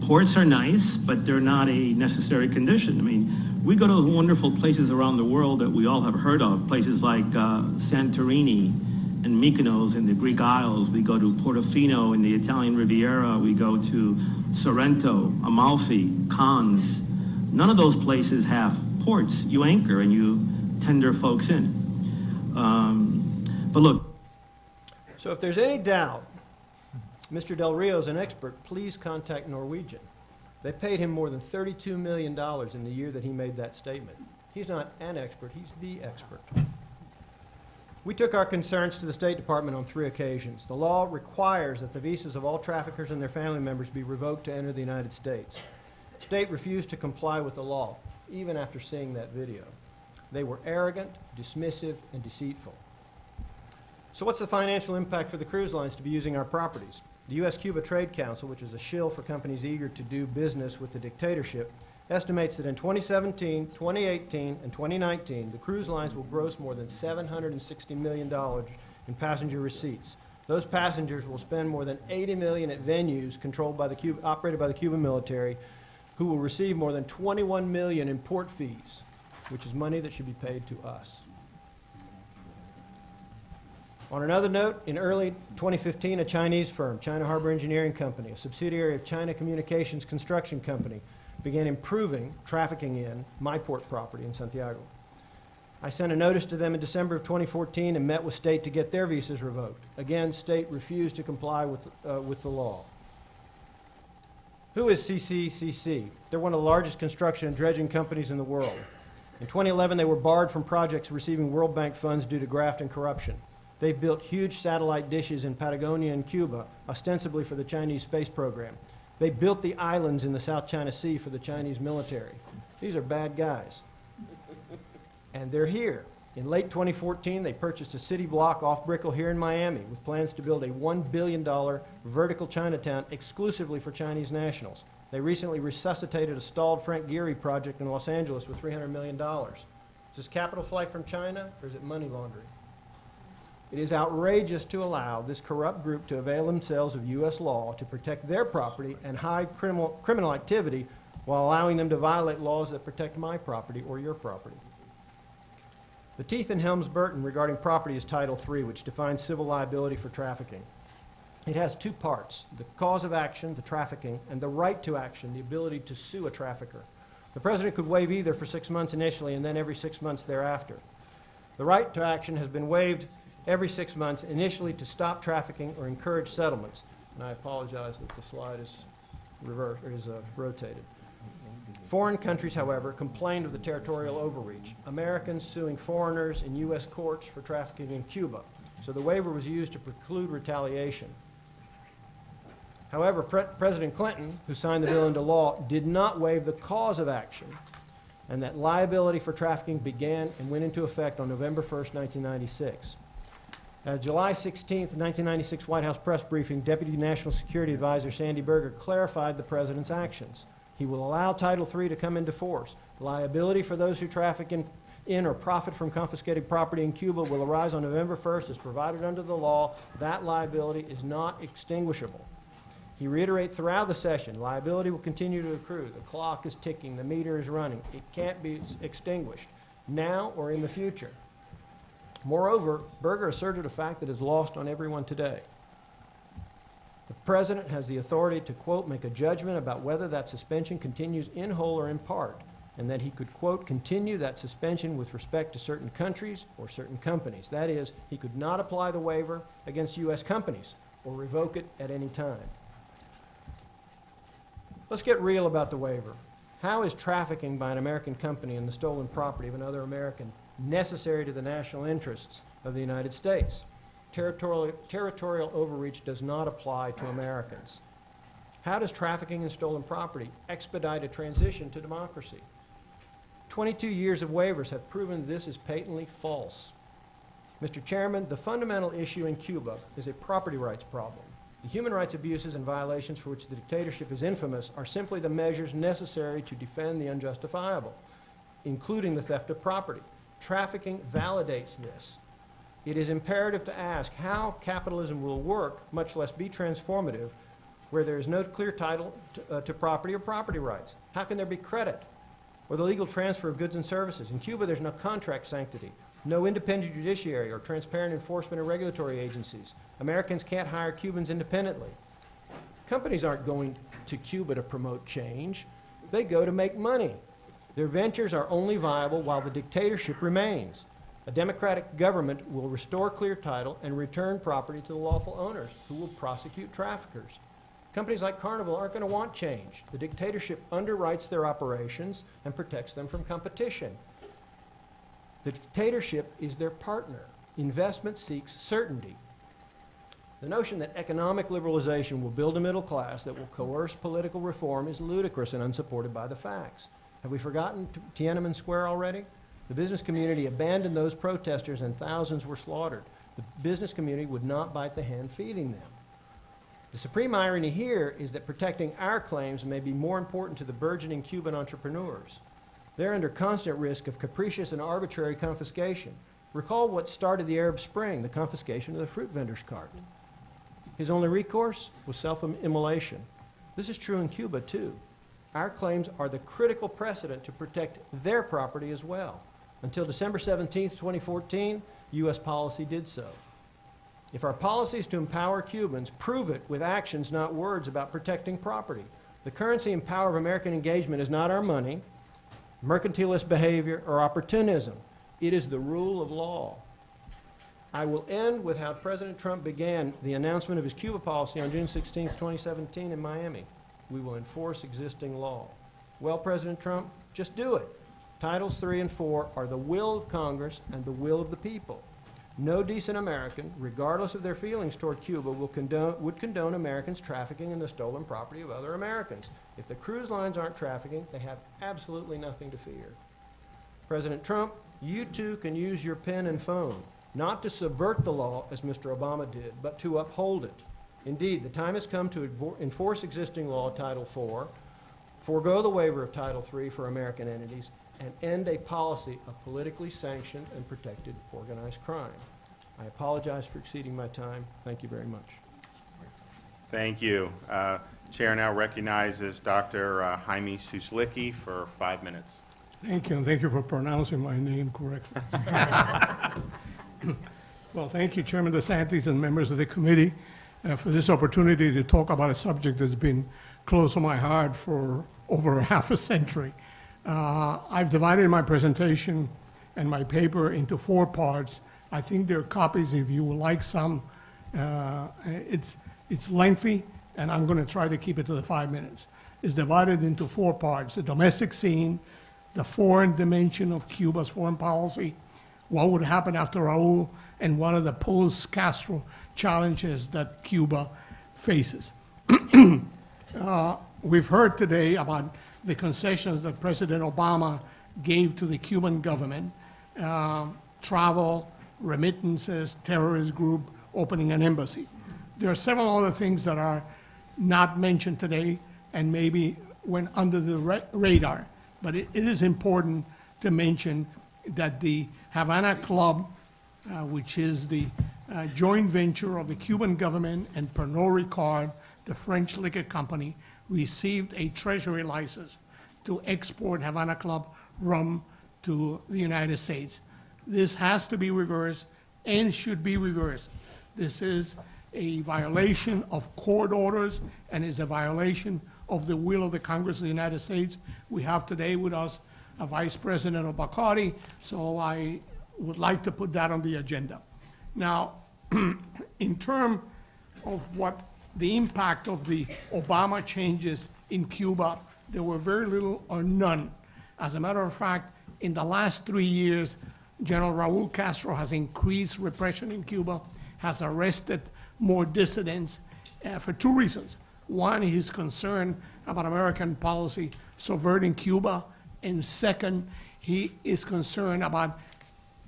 Ports are nice, but they're not a necessary condition. I mean, we go to wonderful places around the world that we all have heard of, places like Santorini and Mykonos in the Greek Isles. We go to Portofino in the Italian Riviera. We go to Sorrento, Amalfi, Cannes. None of those places have ports. You anchor and you tender folks in. But look. So if there's any doubt, Mr. Del Rio is an expert, please contact Norwegian. They paid him more than $32 million in the year that he made that statement. He's not an expert, he's the expert. We took our concerns to the State Department on 3 occasions. The law requires that the visas of all traffickers and their family members be revoked to enter the United States. The state refused to comply with the law, even after seeing that video. They were arrogant, dismissive, and deceitful. So what's the financial impact for the cruise lines to be using our properties? The U.S.-Cuba Trade Council, which is a shill for companies eager to do business with the dictatorship, estimates that in 2017, 2018, and 2019, the cruise lines will gross more than $760 million in passenger receipts. Those passengers will spend more than $80 million at venues controlled by operated by the Cuban military, who will receive more than $21 million in port fees, which is money that should be paid to us. On another note, in early 2015, a Chinese firm, China Harbor Engineering Company, a subsidiary of China Communications Construction Company, began improving trafficking in my port property in Santiago. I sent a notice to them in December of 2014 and met with State to get their visas revoked. Again, State refused to comply with the law. Who is CCCC? They're one of the largest construction and dredging companies in the world. In 2011, they were barred from projects receiving World Bank funds due to graft and corruption. They've built huge satellite dishes in Patagonia and Cuba, ostensibly for the Chinese space program. They built the islands in the South China Sea for the Chinese military. These are bad guys. And they're here. In late 2014, they purchased a city block off Brickell here in Miami with plans to build a $1 billion vertical Chinatown exclusively for Chinese nationals. They recently resuscitated a stalled Frank Gehry project in Los Angeles with $300 million. Is this capital flight from China, or is it money laundering? It is outrageous to allow this corrupt group to avail themselves of U.S. law to protect their property and hide criminal activity while allowing them to violate laws that protect my property or your property. The teeth in Helms-Burton regarding property is Title III, which defines civil liability for trafficking. It has two parts, the cause of action, the trafficking, and the right to action, the ability to sue a trafficker. The President could waive either for 6 months initially and then every 6 months thereafter. The right to action has been waived every 6 months, initially to stop trafficking or encourage settlements. And I apologize that the slide is rotated. Foreign countries, however, complained of the territorial overreach. Americans suing foreigners in U.S. courts for trafficking in Cuba. So the waiver was used to preclude retaliation. However, President Clinton, who signed the bill into law, did not waive the cause of action, and that liability for trafficking began and went into effect on November 1st, 1996. At a July 16th, 1996 White House press briefing, Deputy National Security Advisor Sandy Berger clarified the President's actions. He will allow Title III to come into force. Liability for those who traffic in or profit from confiscated property in Cuba will arise on November 1st as provided under the law. That liability is not extinguishable. He reiterated throughout the session, liability will continue to accrue. The clock is ticking. The meter is running. It can't be extinguished now or in the future. Moreover, Berger asserted a fact that is lost on everyone today. The President has the authority to, quote, make a judgment about whether that suspension continues in whole or in part, and that he could, quote, continue that suspension with respect to certain countries or certain companies. That is, he could not apply the waiver against U.S. companies or revoke it at any time. Let's get real about the waiver. How is trafficking by an American company in the stolen property of another American necessary to the national interests of the United States? Territorial overreach does not apply to Americans. How does trafficking in stolen property expedite a transition to democracy? 22 years of waivers have proven this is patently false. Mr. Chairman, the fundamental issue in Cuba is a property rights problem. The human rights abuses and violations for which the dictatorship is infamous are simply the measures necessary to defend the unjustifiable, including the theft of property. Trafficking validates this. It is imperative to ask how capitalism will work, much less be transformative, where there is no clear title to property or property rights. How can there be credit or the legal transfer of goods and services? In Cuba, there's no contract sanctity, no independent judiciary or transparent enforcement or regulatory agencies. Americans can't hire Cubans independently. Companies aren't going to Cuba to promote change. They go to make money. Their ventures are only viable while the dictatorship remains. A democratic government will restore clear title and return property to the lawful owners, who will prosecute traffickers. Companies like Carnival aren't going to want change. The dictatorship underwrites their operations and protects them from competition. The dictatorship is their partner. Investment seeks certainty. The notion that economic liberalization will build a middle class that will coerce political reform is ludicrous and unsupported by the facts. Have we forgotten Tiananmen Square already? The business community abandoned those protesters and thousands were slaughtered. The business community would not bite the hand feeding them. The supreme irony here is that protecting our claims may be more important to the burgeoning Cuban entrepreneurs. They're under constant risk of capricious and arbitrary confiscation. Recall what started the Arab Spring, the confiscation of the fruit vendor's cart. His only recourse was self-immolation. This is true in Cuba, too. Our claims are the critical precedent to protect their property as well. Until December 17, 2014, U.S. policy did so. If our policy is to empower Cubans, prove it with actions, not words, about protecting property. The currency and power of American engagement is not our money, mercantilist behavior, or opportunism. It is the rule of law. I will end with how President Trump began the announcement of his Cuba policy on June 16, 2017 in Miami. We will enforce existing law. Well, President Trump, just do it. Titles 3 and 4 are the will of Congress and the will of the people. No decent American, regardless of their feelings toward Cuba, would condone Americans trafficking in the stolen property of other Americans. If the cruise lines aren't trafficking, they have absolutely nothing to fear. President Trump, you too can use your pen and phone, not to subvert the law as Mr. Obama did, but to uphold it. Indeed, the time has come to enforce existing law, Title IV, forego the waiver of Title III for American entities, and end a policy of politically sanctioned and protected organized crime. I apologize for exceeding my time. Thank you very much. Thank you. Chair now recognizes Dr. Jaime Suslicki for 5 minutes. Thank you, and thank you for pronouncing my name correctly. Well, thank you, Chairman DeSantis and members of the committee, for this opportunity to talk about a subject that's been close to my heart for over half a century. I've divided my presentation and my paper into 4 parts. I think there are copies if you would like some. It's lengthy, and I'm going to try to keep it to the 5 minutes. It's divided into 4 parts: the domestic scene, the foreign dimension of Cuba's foreign policy, what would happen after Raúl, and what are the post-Castro challenges that Cuba faces. We've heard today about the concessions that President Obama gave to the Cuban government, travel, remittances, terrorist group, opening an embassy. There are several other things that are not mentioned today and maybe went under the radar, but it is important to mention that the Havana Club, which is the joint venture of the Cuban government and Pernod Ricard, the French liquor company, received a treasury license to export Havana Club rum to the United States. This has to be reversed and should be reversed. This is a violation of court orders and is a violation of the will of the Congress of the United States. We have today with us a Vice President of Bacardi, so I would like to put that on the agenda. Now, in terms of what the impact of the Obama changes in Cuba, there were very little or none. As a matter of fact, in the last 3 years, General Raúl Castro has increased repression in Cuba, has arrested more dissidents for 2 reasons. One, he's concerned about American policy subverting Cuba, and second, he is concerned about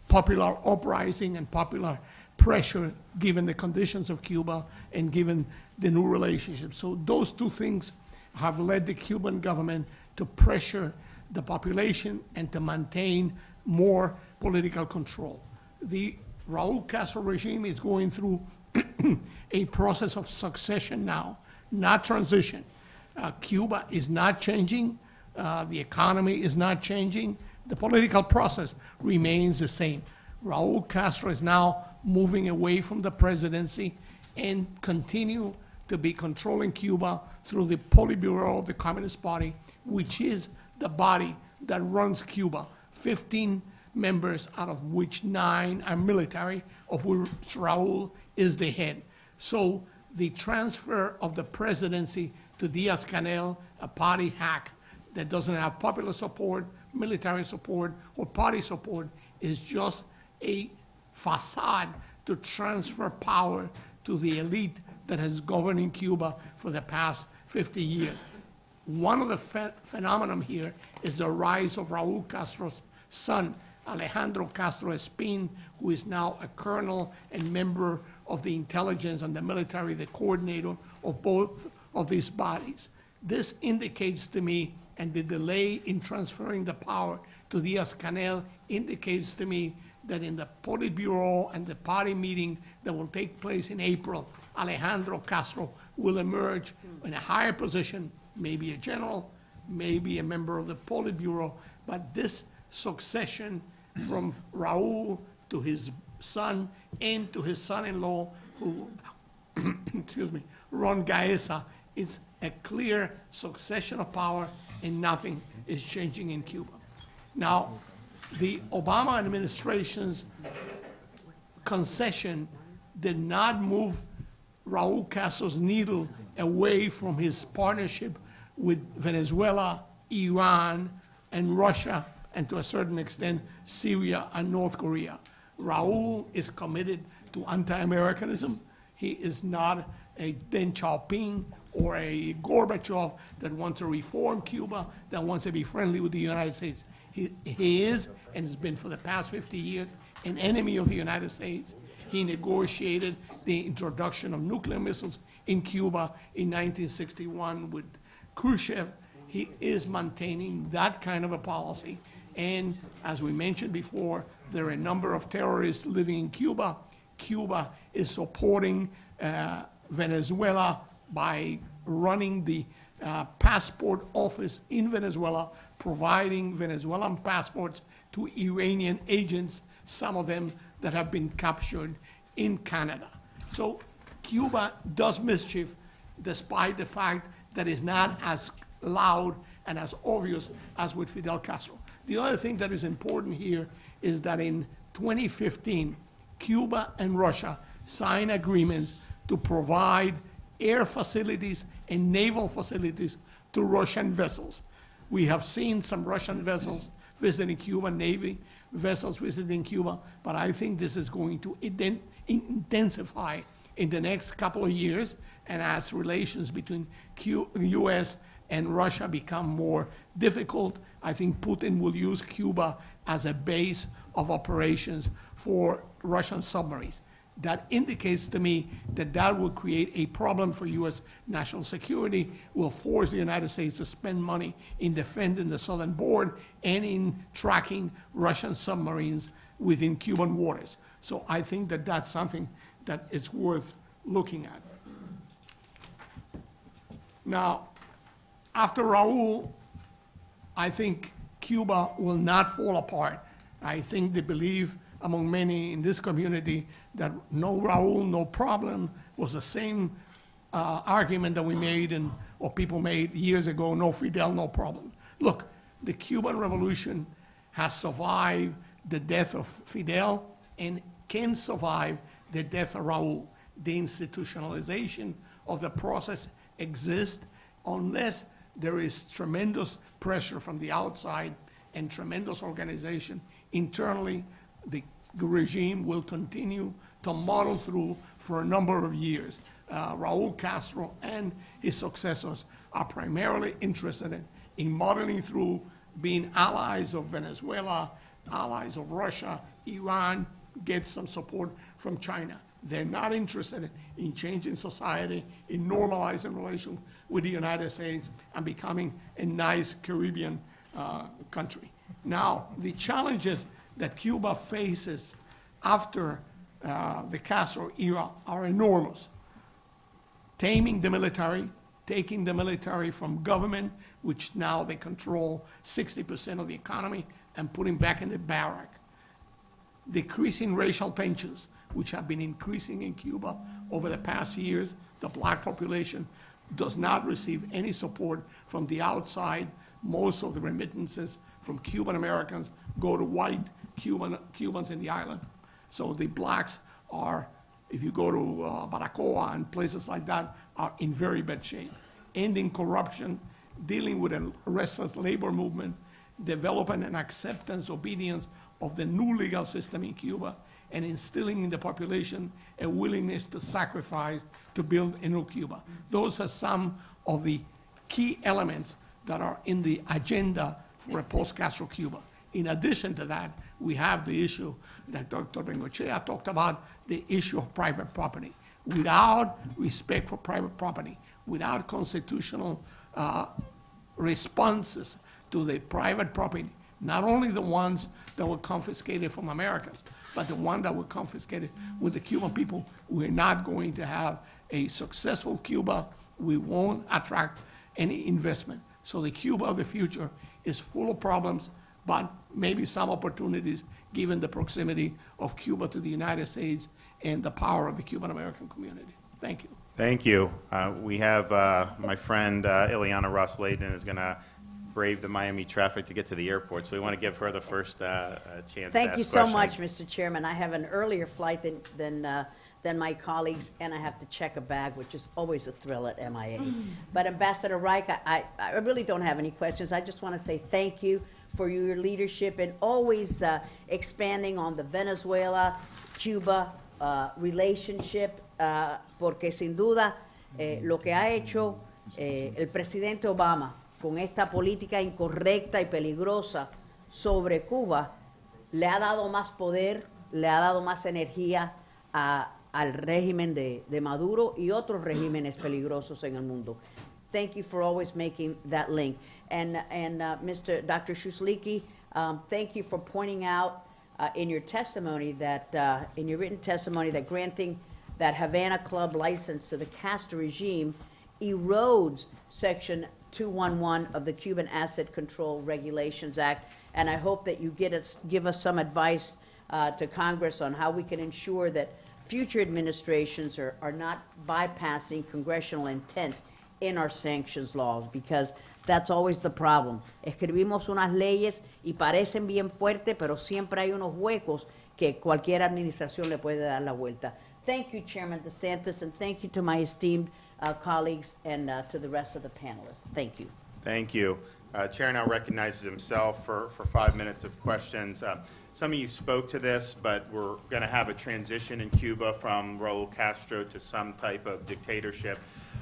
popular uprising and popular pressure given the conditions of Cuba and given the new relationship. So those 2 things have led the Cuban government to pressure the population and to maintain more political control. The Raúl Castro regime is going through a process of succession now, not transition. Cuba is not changing. The economy is not changing. The political process remains the same. Raúl Castro is now moving away from the presidency and continue to be controlling Cuba through the Politburo of the Communist Party, which is the body that runs Cuba. 15 members, out of which 9 are military, of which Raúl is the head. So the transfer of the presidency to Díaz-Canel, a party hack that doesn't have popular support, military support, or party support, is just a facade to transfer power to the elite that has governed in Cuba for the past 50 years. One of the phenomenon here is the rise of Raúl Castro's son, Alejandro Castro Espín, who is now a colonel and member of the intelligence and the military, the coordinator of both of these bodies. This indicates to me, and the delay in transferring the power to Díaz-Canel indicates to me that in the Politburo and the party meeting that will take place in April, Alejandro Castro will emerge in a higher position, maybe a general, maybe a member of the Politburo, but this succession from Raúl to his son and to his son-in-law, who, excuse me, Ron Gaesa, is a clear succession of power, and nothing is changing in Cuba. Now, the Obama administration's concession did not move Raúl Castro's needle away from his partnership with Venezuela, Iran, and Russia, and to a certain extent, Syria and North Korea. Raúl is committed to anti-Americanism. He is not a Deng Xiaoping or a Gorbachev that wants to reform Cuba, that wants to be friendly with the United States. He is, and has been for the past 50 years, an enemy of the United States. He negotiated the introduction of nuclear missiles in Cuba in 1961 with Khrushchev. He is maintaining that kind of a policy. And as we mentioned before, there are a number of terrorists living in Cuba. Cuba is supporting Venezuela by running the passport office in Venezuela providing Venezuelan passports to Iranian agents, some of them that have been captured in Canada. So Cuba does mischief despite the fact that it's not as loud and as obvious as with Fidel Castro. The other thing that is important here is that in 2015, Cuba and Russia signed agreements to provide air facilities and naval facilities to Russian vessels. We have seen some Russian vessels visiting Cuba, Navy vessels visiting Cuba, but I think this is going to intensify in the next couple of years, and as relations between U.S. and Russia become more difficult, I think Putin will use Cuba as a base of operations for Russian submarines. That indicates to me that that will create a problem for U.S. national security, will force the United States to spend money in defending the southern border and in tracking Russian submarines within Cuban waters. So I think that that's something that is worth looking at. Now, after Raul, I think Cuba will not fall apart. I think they believe among many in this community that no Raul, no problem was the same argument that we made or people made years ago, no Fidel, no problem. Look, the Cuban Revolution has survived the death of Fidel and can survive the death of Raul. The institutionalization of the process exists unless there is tremendous pressure from the outside and tremendous organization internally. The regime will continue to muddle through for a number of years. Raul Castro and his successors are primarily interested in muddling through, being allies of Venezuela, allies of Russia, Iran, get some support from China. They're not interested in changing society, in normalizing relations with the United States and becoming a nice Caribbean country. Now, the challenges that Cuba faces after the Castro era are enormous. Taming the military, taking the military from government, which now they control 60% of the economy, and putting back in the barrack. Decreasing racial tensions, which have been increasing in Cuba over the past years. The black population does not receive any support from the outside. Most of the remittances from Cuban Americans go to white Cubans in the island. So the blacks are, if you go to Baracoa and places like that, are in very bad shape. Ending corruption, dealing with a restless labor movement, developing an acceptance, obedience of the new legal system in Cuba, and instilling in the population a willingness to sacrifice to build a new Cuba. Those are some of the key elements that are in the agenda for a post-Castro Cuba. In addition to that, we have the issue that Dr. Bengochea talked about, the issue of private property. Without respect for private property, without constitutional responses to the private property, not only the ones that were confiscated from Americans, but the ones that were confiscated with the Cuban people, we're not going to have a successful Cuba. We won't attract any investment. So the Cuba of the future is full of problems, but maybe some opportunities given the proximity of Cuba to the United States and the power of the Cuban-American community. Thank you. Thank you. We have my friend Ileana Ross-Layden is going to brave the Miami traffic to get to the airport, so we want to give her the first chance to ask questions. Thank you so much, Mr. Chairman. I have an earlier flight than my colleagues, and I have to check a bag, which is always a thrill at MIA. But Ambassador Reich, I really don't have any questions. I just want to say thank you for your leadership and always expanding on the Venezuela-Cuba relationship, porque sin duda lo que ha hecho el presidente Obama con esta política incorrecta y peligrosa sobre Cuba le ha dado más poder, le ha dado más energía al régimen de Maduro y otros regímenes peligrosos en el mundo. Thank you for always making that link. And Dr. Shusliki, thank you for pointing out in your testimony that, in your written testimony, that granting that Havana Club license to the Castro regime erodes Section 211 of the Cuban Asset Control Regulations Act. And I hope that you give us some advice to Congress on how we can ensure that future administrations are not bypassing congressional intent in our sanctions laws, because that's always the problem. Escribimos unas leyes y parecen bien fuertes, pero siempre hay unos huecos que cualquier administración le puede dar la vuelta. Thank you, Chairman DeSantis, and thank you to my esteemed colleagues and to the rest of the panelists. Thank you. Thank you. Chair now recognizes himself for 5 minutes of questions. Some of you spoke to this, but we're going to have a transition in Cuba from Raul Castro to some type of dictatorship.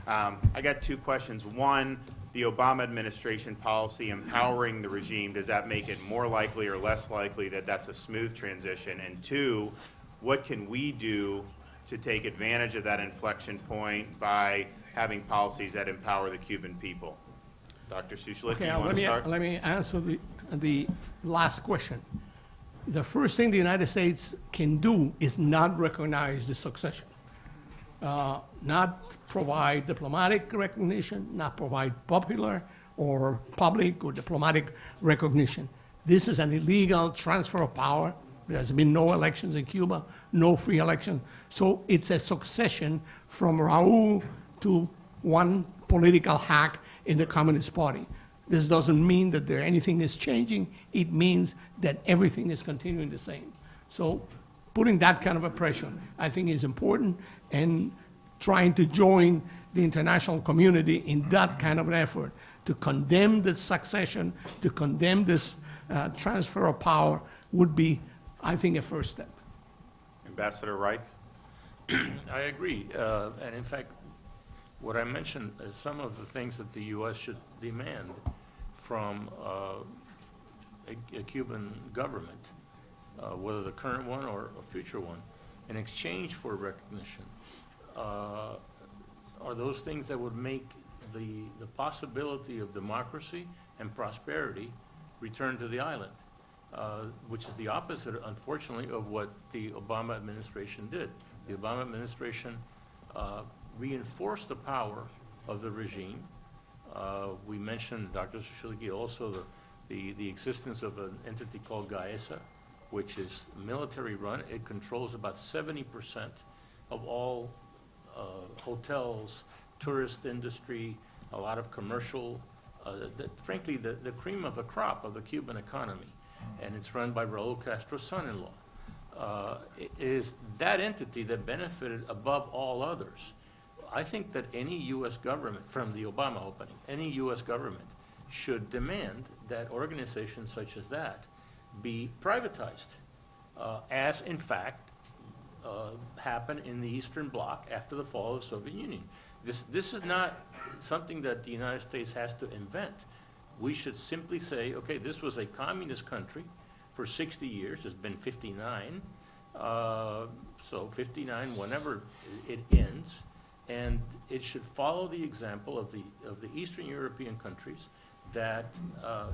I got 2 questions. One, the Obama administration policy empowering the regime, does that make it more likely or less likely that that's a smooth transition? And 2, what can we do to take advantage of that inflection point by having policies that empower the Cuban people? Dr. Suchlik, Okay, you want to start? let me answer the last question. The first thing the United States can do is not recognize the succession, not provide diplomatic recognition, not provide popular or public or diplomatic recognition. This is an illegal transfer of power. There's been no elections in Cuba, no free election. So it's a succession from Raul to one political hack in the Communist Party. This doesn't mean that anything is changing. It means that everything is continuing the same. So putting that kind of a pressure, I think, is important, and trying to join the international community in that kind of an effort to condemn the succession, to condemn this transfer of power would be, I think, a first step. Ambassador Reich? I agree. And in fact, what I mentioned is some of the things that the U.S. should demand from a Cuban government, whether the current one or a future one, in exchange for recognition, are those things that would make the possibility of democracy and prosperity return to the island, which is the opposite, unfortunately, of what the Obama administration did. The Obama administration reinforced the power of the regime. We mentioned, Dr. Suchlik, also the existence of an entity called GAESA, which is military run. It controls about 70% of all hotels, tourist industry, a lot of commercial, frankly, the cream of the crop of the Cuban economy. And it's run by Raul Castro's son-in-law. It is that entity that benefited above all others. I think that any U.S. government, from the Obama opening, any U.S. government should demand that organizations such as that be privatized, as in fact happened in the Eastern Bloc after the fall of the Soviet Union. This is not something that the United States has to invent. We should simply say, okay, this was a communist country for 60 years. It's been 59. So 59, whenever it ends, and it should follow the example of the Eastern European countries that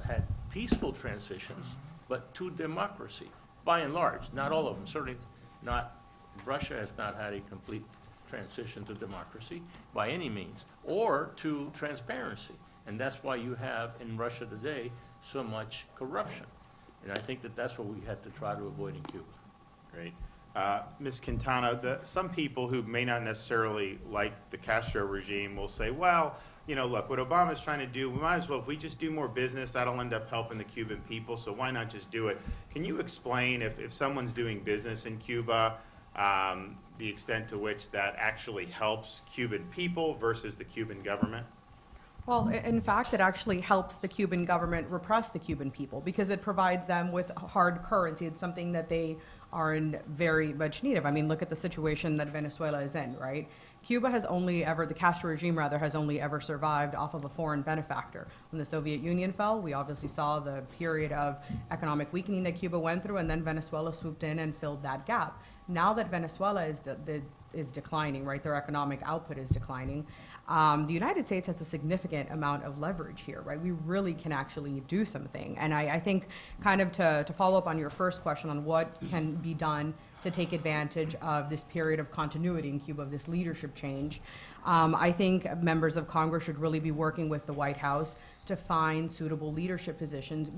had peaceful transitions, but to democracy, by and large. Not all of them, certainly not. Russia has not had a complete transition to democracy by any means, or to transparency. And that's why you have in Russia today so much corruption. And I think that that's what we had to try to avoid in Cuba. Great. Ms. Quintana, some people who may not necessarily like the Castro regime will say, well, you know, look, what Obama's trying to do, we might as well, if we just do more business, that'll end up helping the Cuban people, so why not just do it? Can you explain, if someone's doing business in Cuba, the extent to which that actually helps Cuban people versus the Cuban government? Well, in fact, it actually helps the Cuban government repress the Cuban people because it provides them with hard currency. It's something that they are in very much need of. I mean, look at the situation that Venezuela is in, right? Cuba has only ever, the Castro regime rather, has only ever survived off of a foreign benefactor. When the Soviet Union fell, we obviously saw the period of economic weakening that Cuba went through, and then Venezuela swooped in and filled that gap. Now that Venezuela is declining, right, their economic output is declining, the United States has a significant amount of leverage here, right? We really can actually do something. And I think kind of to follow up on your first question on what can be done to take advantage of this period of continuity in Cuba, of this leadership change. I think members of Congress should really be working with the White House to find suitable leadership positions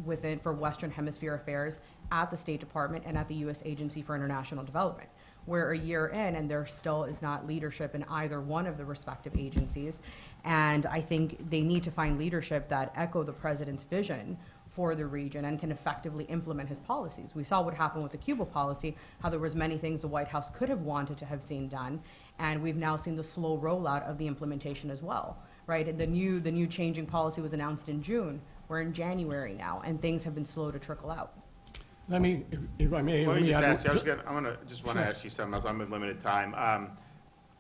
for Western Hemisphere affairs at the State Department and at the U.S. Agency for International Development. We're a year in and there still is not leadership in either one of the respective agencies. And I think they need to find leadership that echo the president's vision for the region and can effectively implement his policies. We saw what happened with the Cuba policy, how there was many things the White House could have wanted to have seen done, and we've now seen the slow rollout of the implementation as well, right? The new changing policy was announced in June. We're in January now, and things have been slow to trickle out. Let me, if I may. Let me just add- ask you, I want to ask you something else. I'm with limited time.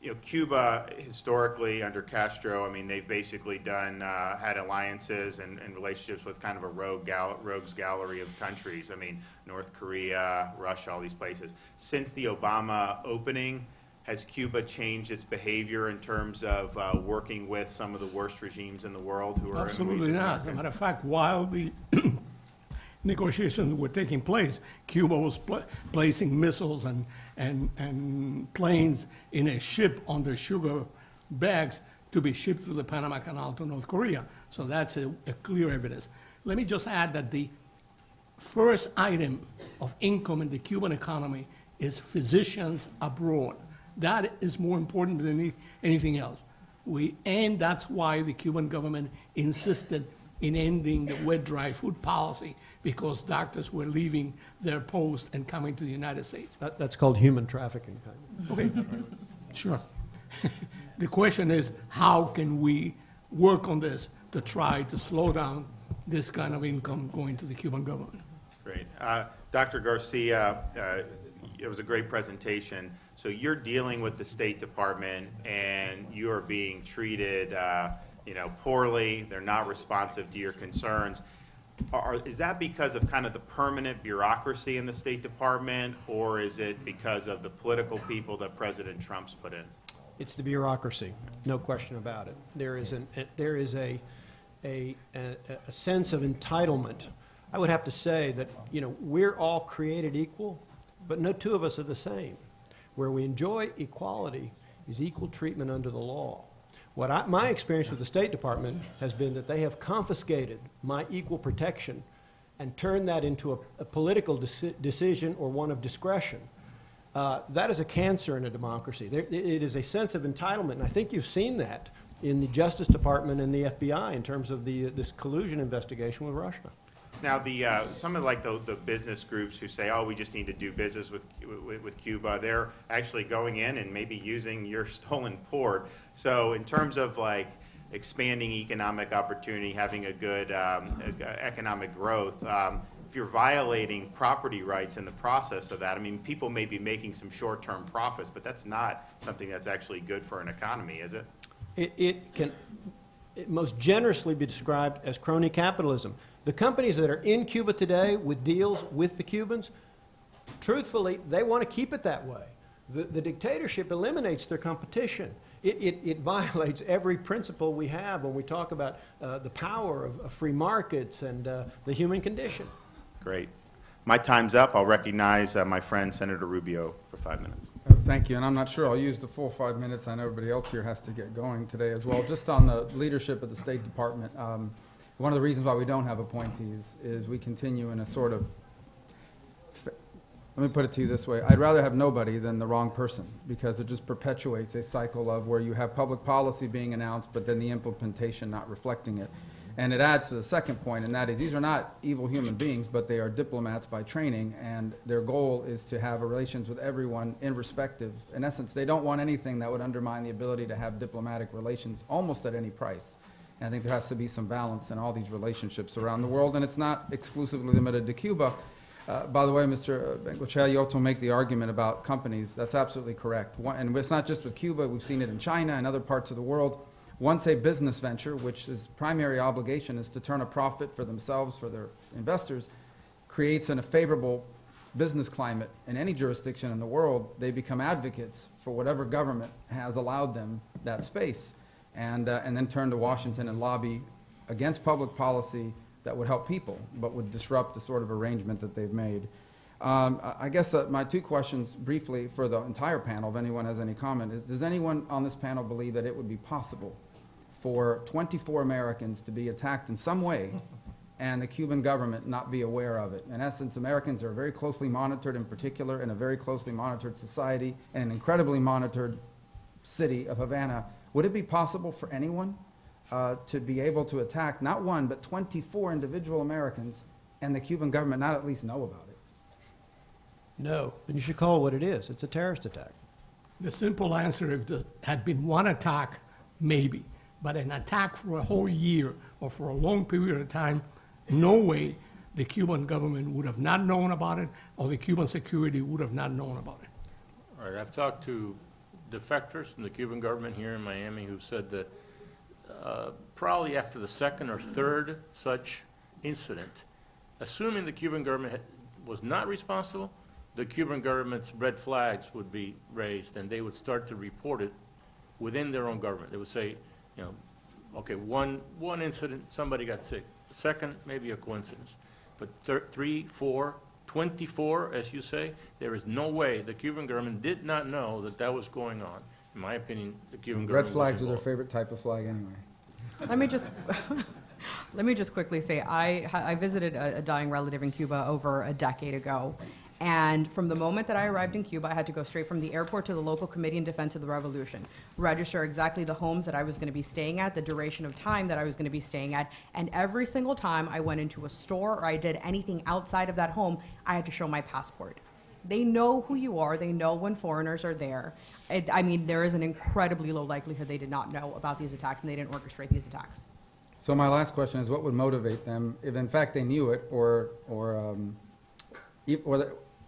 You know, Cuba historically under Castro, I mean, they've basically had alliances and relationships with kind of a rogues gallery of countries. I mean, North Korea, Russia, all these places. Since the Obama opening, has Cuba changed its behavior in terms of working with some of the worst regimes in the world who are Absolutely not. As a matter of fact, while the negotiations were taking place, Cuba was placing missiles and planes in a ship under sugar bags to be shipped through the Panama Canal to North Korea. So that's a clear evidence. Let me just add that the first item of income in the Cuban economy is physicians abroad. That is more important than anything else. And that's why the Cuban government insisted in ending the wet, dry food policy, because doctors were leaving their post and coming to the United States. That's called human trafficking. Okay, sure. The question is, how can we work on this to try to slow down this kind of income going to the Cuban government? Great. Dr. Garcia, it was a great presentation. So you're dealing with the State Department, and you are being treated poorly. They're not responsive to your concerns. Is that because of kind of the permanent bureaucracy in the State Department, or is it because of the political people that President Trump's put in? It's the bureaucracy, no question about it. There is a sense of entitlement. I would have to say that we're all created equal, but no two of us are the same. Where we enjoy equality is equal treatment under the law. My experience with the State Department has been that they have confiscated my equal protection and turned that into a political decision or one of discretion. That is a cancer in a democracy. It is a sense of entitlement, and I think you've seen that in the Justice Department and the FBI in terms of this collusion investigation with Russia. Now, some of the business groups who say, "Oh, we just need to do business with Cuba," they're actually going in and maybe using your stolen port. So, in terms of expanding economic opportunity, having a good economic growth, if you're violating property rights in the process of that, I mean, people may be making some short-term profits, but that's not something that's actually good for an economy, is it? It can most generously be described as crony capitalism. The companies that are in Cuba today with deals with the Cubans, truthfully, they want to keep it that way. The dictatorship eliminates their competition. It violates every principle we have when we talk about the power of free markets and the human condition. Great. My time's up. I'll recognize my friend Senator Rubio for 5 minutes. Thank you, and I'm not sure I'll use the full 5 minutes. I know everybody else here has to get going today as well. Just on the leadership of the State Department, one of the reasons why we don't have appointees is we continue in a sort of, let me put it to you this way, I'd rather have nobody than the wrong person, because it just perpetuates a cycle of where you have public policy being announced, but then the implementation not reflecting it. And it adds to the second point, and that is these are not evil human beings, but they are diplomats by training, and their goal is to have relations with everyone irrespective. In essence, they don't want anything that would undermine the ability to have diplomatic relations almost at any price. And I think there has to be some balance in all these relationships around the world, and it's not exclusively limited to Cuba. By the way, Mr. Bengochea, you also make the argument about companies. That's absolutely correct. And it's not just with Cuba. We've seen it in China and other parts of the world. Once a business venture, which its primary obligation is to turn a profit for themselves, for their investors, creates a favorable business climate in any jurisdiction in the world, they become advocates for whatever government has allowed them that space. And then turn to Washington and lobby against public policy that would help people, but would disrupt the sort of arrangement that they've made. I guess my two questions briefly for the entire panel, if anyone has any comment, is does anyone on this panel believe that it would be possible for 24 Americans to be attacked in some way and the Cuban government not be aware of it? In essence, Americans are very closely monitored, in particular in a very closely monitored society and an incredibly monitored city of Havana. Would it be possible for anyone to be able to attack not one but 24 individual Americans and the Cuban government not at least know about it? No, and you should call it what it is. It's a terrorist attack. The simple answer, if there had been one attack, maybe. But an attack for a whole year or for a long period of time, no way the Cuban government would have not known about it, or the Cuban security would have not known about it. All right, I've talked to defectors from the Cuban government here in Miami who've said that probably after the second or third such incident, assuming the Cuban government was not responsible, the Cuban government's red flags would be raised and they would start to report it within their own government. They would say, you know, okay, one incident, somebody got sick. Second, maybe a coincidence. But 3, 4, 24, as you say, there is no way the Cuban government did not know that that was going on. In my opinion, the Cuban government Red flags was are their favorite type of flag anyway. Let me just let me just quickly say I visited a dying relative in Cuba over a decade ago. And from the moment that I arrived in Cuba, I had to go straight from the airport to the local committee in defense of the revolution, register exactly the homes that I was going to be staying at, the duration of time that I was going to be staying at, and every single time I went into a store or I did anything outside of that home, I had to show my passport. They know who you are. They know when foreigners are there. I mean, there is an incredibly low likelihood they did not know about these attacks and they didn't orchestrate these attacks. So my last question is, what would motivate them if in fact they knew it or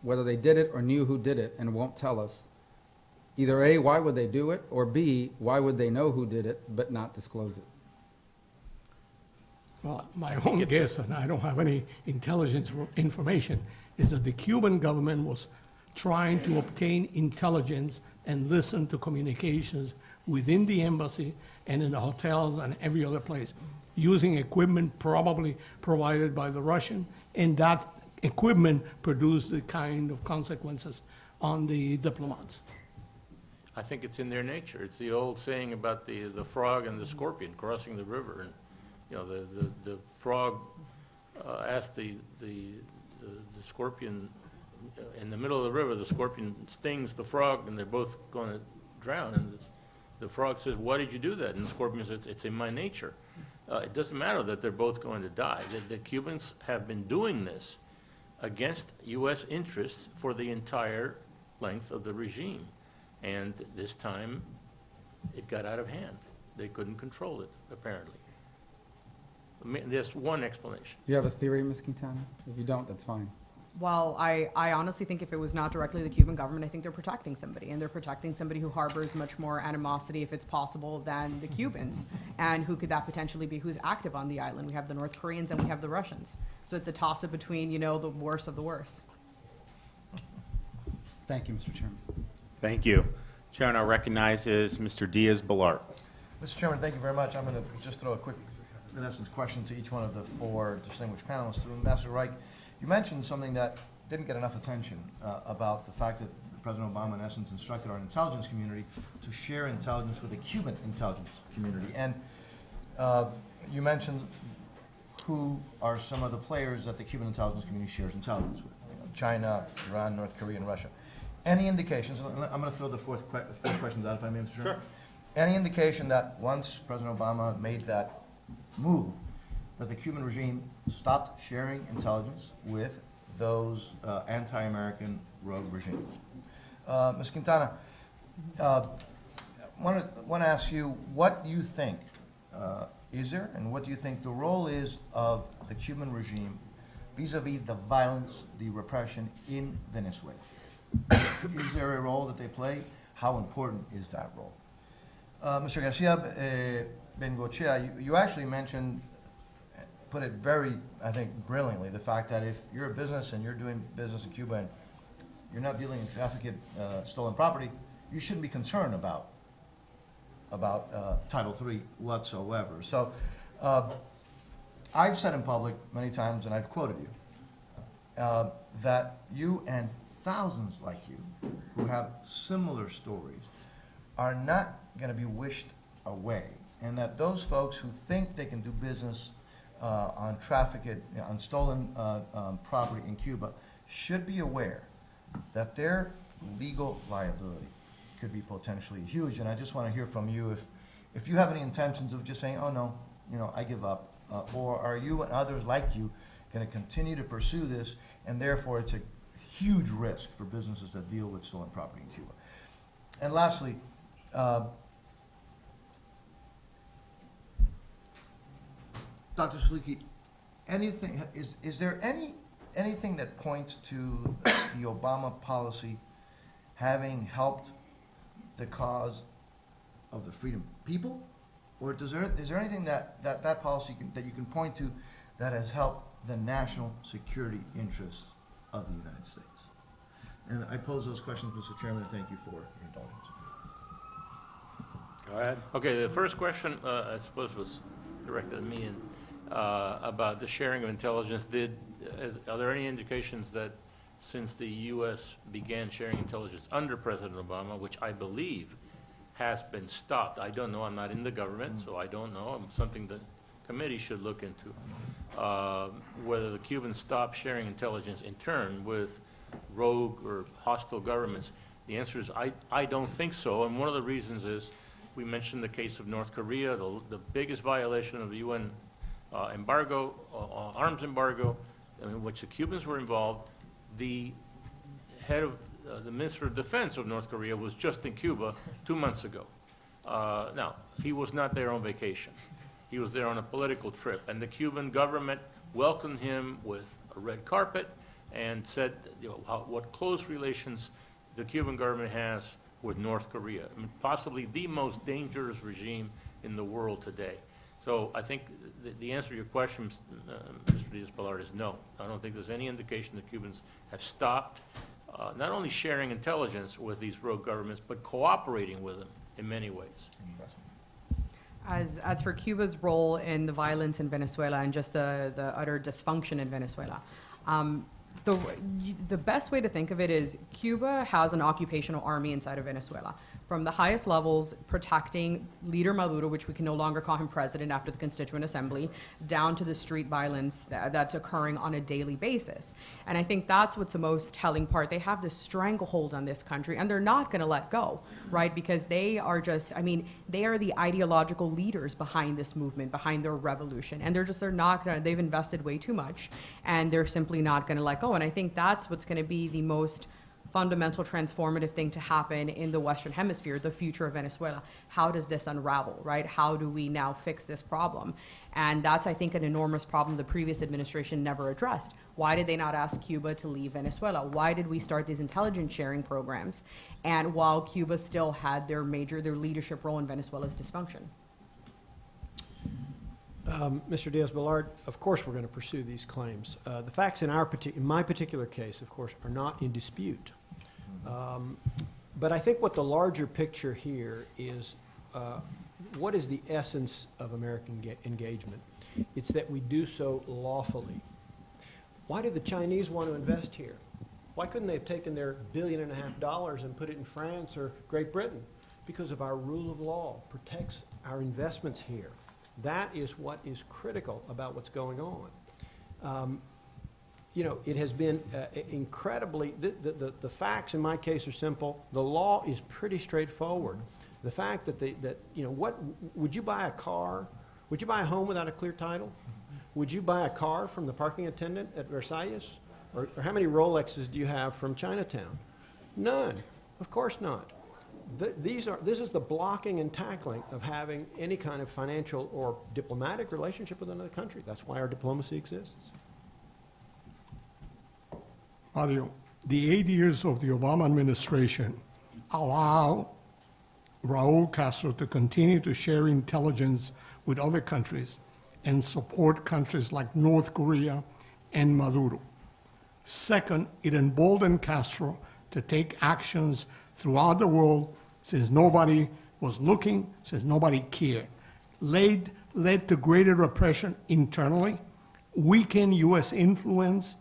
whether they did it or knew who did it and won't tell us? Either A, why would they do it, or B, why would they know who did it but not disclose it? Well, my own guess, and I don't have any intelligence information, is that the Cuban government was trying to obtain intelligence and listen to communications within the embassy and in the hotels and every other place, using equipment probably provided by the Russian, and that equipment produced the kind of consequences on the diplomats. I think it's in their nature. It's the old saying about the frog and the scorpion crossing the river, and you know the frog asked the scorpion in the middle of the river. The scorpion stings the frog, and they're both going to drown. And the frog says, "Why did you do that?" And the scorpion says, "It's in my nature. It doesn't matter that they're both going to die. The Cubans have been doing this against U.S. interests for the entire length of the regime. And this time, it got out of hand. They couldn't control it, apparently. There's one explanation. Do you have a theory, Ms. Quintana? If you don't, that's fine. Well, I honestly think if it was not directly the Cuban government, I think they're protecting somebody, and they're protecting somebody who harbors much more animosity, if it's possible, than the Cubans. And who could that potentially be? Who's active on the island? We have the North Koreans and we have the Russians. So it's a toss-up between, you know, the worst of the worst. Thank you, Mr. Chairman. Thank you. Chair now recognizes Mr. Diaz-Balart. Mr. Chairman, thank you very much. I'm going to just throw a quick, in essence, question to each one of the four distinguished panelists. To Ambassador Reich, you mentioned something that didn't get enough attention about the fact that President Obama, in essence, instructed our intelligence community to share intelligence with the Cuban intelligence community. And you mentioned who are some of the players that the Cuban intelligence community shares intelligence with. You know, China, Iran, North Korea, and Russia. Any indications, I'm going to throw the four questions out, if I may, Mr. Chairman. Sure. Any indication that once President Obama made that move, that the Cuban regime stopped sharing intelligence with those anti-American rogue regimes? Ms. Quintana, want to ask you what you think is there, and what do you think the role is of the Cuban regime vis-a-vis the violence, the repression in Venezuela? Is there a role that they play? How important is that role? Mr. Garcia Bengochea, you actually mentioned, put it very, I think, brilliantly, the fact that if you're a business and you're doing business in Cuba and you're not dealing in trafficked stolen property, you shouldn't be concerned about Title III whatsoever. So I've said in public many times, and I've quoted you, that you and thousands like you who have similar stories are not going to be wished away, and that those folks who think they can do business on on stolen property in Cuba should be aware that their legal liability could be potentially huge. And I just want to hear from you if you have any intentions of just saying, oh no, I give up, or are you and others like you going to continue to pursue this, and therefore it's a huge risk for businesses that deal with stolen property in Cuba. And lastly, Dr. Saliki, is there anything that points to the Obama policy having helped the cause of the freedom people, or is there anything that policy that you can point to that has helped the national security interests of the United States? And I pose those questions, Mr. Chairman, and thank you for your indulgence. Go ahead. Okay, the first question, I suppose, was directed at me and about the sharing of intelligence. Are there any indications that since the U.S. began sharing intelligence under President Obama, which I believe has been stopped? I don't know. I'm not in the government, so I don't know. Something the committee should look into, whether the Cubans stopped sharing intelligence in turn with rogue or hostile governments. The answer is I don't think so, and one of the reasons is we mentioned the case of North Korea, the biggest violation of the UN embargo, arms embargo, in which the Cubans were involved. The head of the Minister of Defense of North Korea was just in Cuba 2 months ago. Now, he was not there on vacation. He was there on a political trip, and the Cuban government welcomed him with a red carpet and said what close relations the Cuban government has with North Korea. I mean, possibly the most dangerous regime in the world today. So I think the answer to your question, Mr. Diaz-Balart, is no. I don't think there's any indication the Cubans have stopped not only sharing intelligence with these rogue governments, but cooperating with them in many ways. As for Cuba's role in the violence in Venezuela and just the utter dysfunction in Venezuela, the best way to think of it is Cuba has an occupational army inside of Venezuela. From the highest levels, protecting leader Maduro, which we can no longer call him president after the Constituent Assembly, down to the street violence that's occurring on a daily basis. And I think that's what's the most telling part. They have this stranglehold on this country, and they're not going to let go, right? Because they are they are the ideological leaders behind this movement, behind their revolution. And they're not going to, they've invested way too much, and they're simply not going to let go. And I think that's what's going to be the most fundamental transformative thing to happen in the Western Hemisphere, the future of Venezuela. How does this unravel, right? How do we now fix this problem? And that's, I think, an enormous problem the previous administration never addressed. Why did they not ask Cuba to leave Venezuela? Why did we start these intelligence sharing programs? And while Cuba still had their leadership role in Venezuela's dysfunction. Mr. Diaz-Balart, of course we're going to pursue these claims. The facts in my particular case, of course, are not in dispute. But I think what the larger picture here is, what is the essence of American engagement? It's that we do so lawfully. Why do the Chinese want to invest here? Why couldn't they have taken their $1.5 billion and put it in France or Great Britain? Because of our rule of law protects our investments here. That is what is critical about what's going on. It has been incredibly, the facts in my case are simple. The law is pretty straightforward. The fact that what, would you buy a car? Would you buy a home without a clear title? Would you buy a car from the parking attendant at Versailles? Or how many Rolexes do you have from Chinatown? None. Of course not. This is the blocking and tackling of having any kind of financial or diplomatic relationship with another country. That's why our diplomacy exists. Mario, the 8 years of the Obama administration allow Raul Castro to continue to share intelligence with other countries and support countries like North Korea and Maduro. Second, it emboldened Castro to take actions throughout the world since nobody was looking, since nobody cared. Led to greater repression internally, weakened U.S. influence,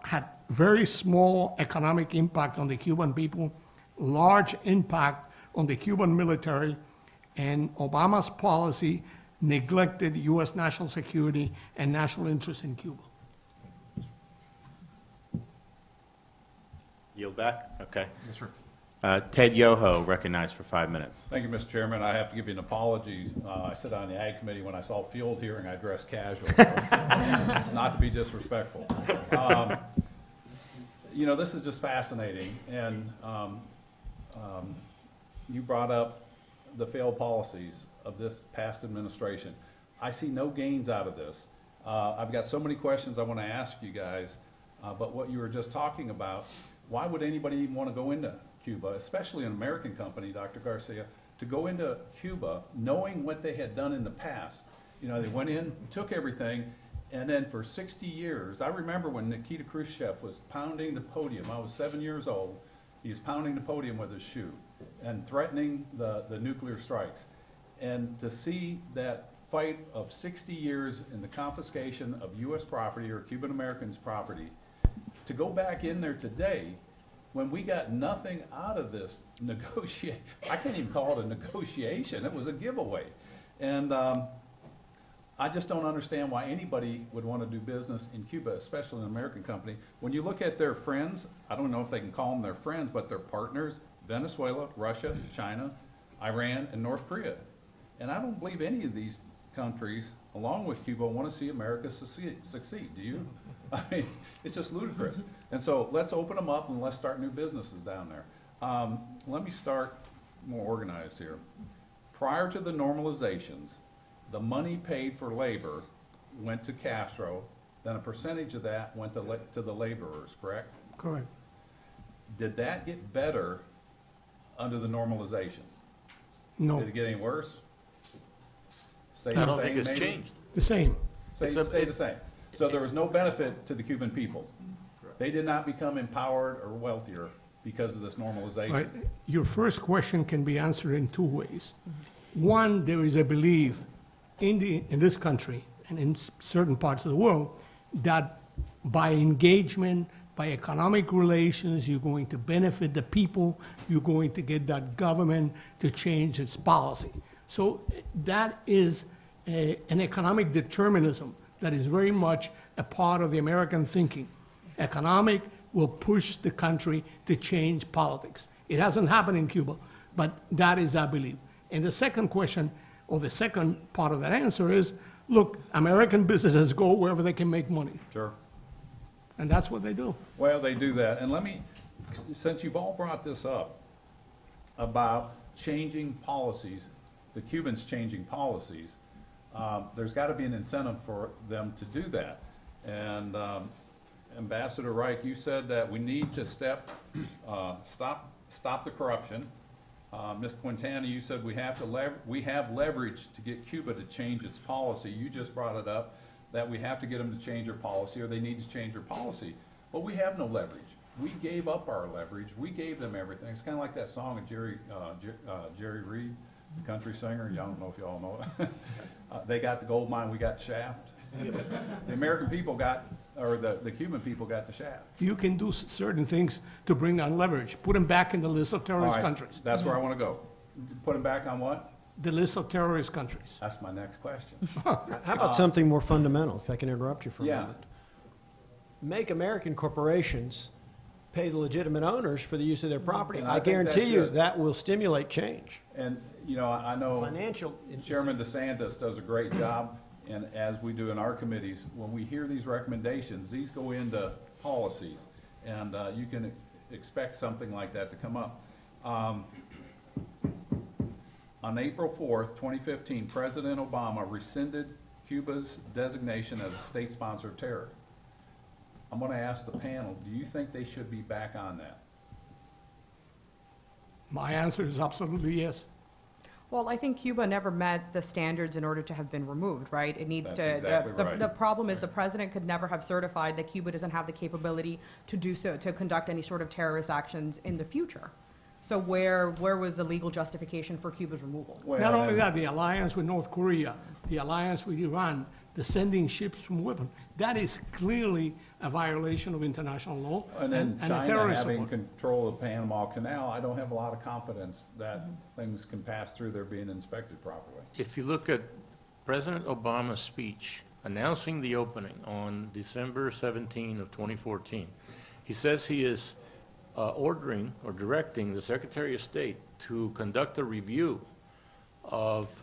had very small economic impact on the Cuban people, large impact on the Cuban military, and Obama's policy neglected U.S. national security and national interest in Cuba. Yield back? Okay. Yes, sir. Ted Yoho, recognized for 5 minutes. Thank you, Mr. Chairman. I have to give you an apology. I sit on the Ag Committee. When I saw field hearing, I dressed casual. It's not to be disrespectful. You know, this is just fascinating. And you brought up the failed policies of this past administration. I see no gains out of this. I've got so many questions I want to ask you guys, but what you were just talking about, why would anybody even want to go into Cuba, especially an American company, Dr. Garcia, to go into Cuba knowing what they had done in the past? You know, they went in, took everything, and then for 60 years, I remember when Nikita Khrushchev was pounding the podium. I was 7 years old. He was pounding the podium with his shoe and threatening the nuclear strikes. And to see that fight of 60 years in the confiscation of U.S. property or Cuban Americans' property, to go back in there today when we got nothing out of this negotiation. I can't even call it a negotiation. It was a giveaway. And I just don't understand why anybody would want to do business in Cuba, especially an American company. When you look at their friends, I don't know if they can call them their friends, but their partners, Venezuela, Russia, China, Iran, and North Korea. And I don't believe any of these countries, along with Cuba, want to see America succeed. Do you? I mean, it's just ludicrous. And so let's open them up and let's start new businesses down there. Let me start more organized here. Prior to the normalizations, the money paid for labor went to Castro, then a percentage of that went to the laborers, correct? Correct. Did that get better under the normalization? No. Did it get any worse? Stay I don't think it's maybe? changed. The same. Stay the same. So there was no benefit to the Cuban people. They did not become empowered or wealthier because of this normalization. Right. Your first question can be answered in two ways. One, there is a belief in this country and in certain parts of the world that by engagement, by economic relations, you're going to benefit the people, you're going to get that government to change its policy. So that is an economic determinism that is very much a part of the American thinking. Economic will push the country to change politics. It hasn't happened in Cuba, but that is our belief. And the second question, or the second part of that answer is, look, American businesses go wherever they can make money. Sure. And that's what they do. Well, they do that. And let me, since you've all brought this up about changing policies, the Cubans changing policies, there's got to be an incentive for them to do that. And Ambassador Reich, you said that we need to stop the corruption. Ms. Quintana, you said we have leverage to get Cuba to change its policy. You just brought it up that we have to get them to change their policy, or they need to change their policy. But we have no leverage. We gave up our leverage. We gave them everything. It's kind of like that song of Jerry Reed, the country singer. Y'all don't know if y'all know it. They got the gold mine, we got the shaft. The American people got, or the Cuban people got the shaft. You can do certain things to bring on leverage. Put them back in the list of terrorist countries. That's where I want to go. Put them back on what? The list of terrorist countries. That's my next question. How about something more fundamental, if I can interrupt you for a Yeah. moment? Make American corporations pay the legitimate owners for the use of their property. And I think guarantee that's you it. that will stimulate change. And, you know, I know Financial. Chairman DeSantis does a great job, and as we do in our committees, when we hear these recommendations, these go into policies, and you can expect something like that to come up. On April 4th, 2015, President Obama rescinded Cuba's designation as a state sponsor of terror. I'm going to ask the panel, do you think they should be back on that? My answer is absolutely yes. Well, I think Cuba never met the standards in order to have been removed, right? It needs That's to. exactly right. The problem is the president could never have certified that Cuba doesn't have the capability to do so, to conduct any sort of terrorist actions in the future. So where was the legal justification for Cuba's removal? Well, Not only that, the alliance with North Korea, the alliance with Iran, the sending ships from weapons. That is clearly a violation of international law And then a China terrorist having support. control of the Panama Canal, I don't have a lot of confidence that things can pass through there being inspected properly. If you look at President Obama's speech announcing the opening on December 17 of 2014, he says he is ordering or directing the Secretary of State to conduct a review of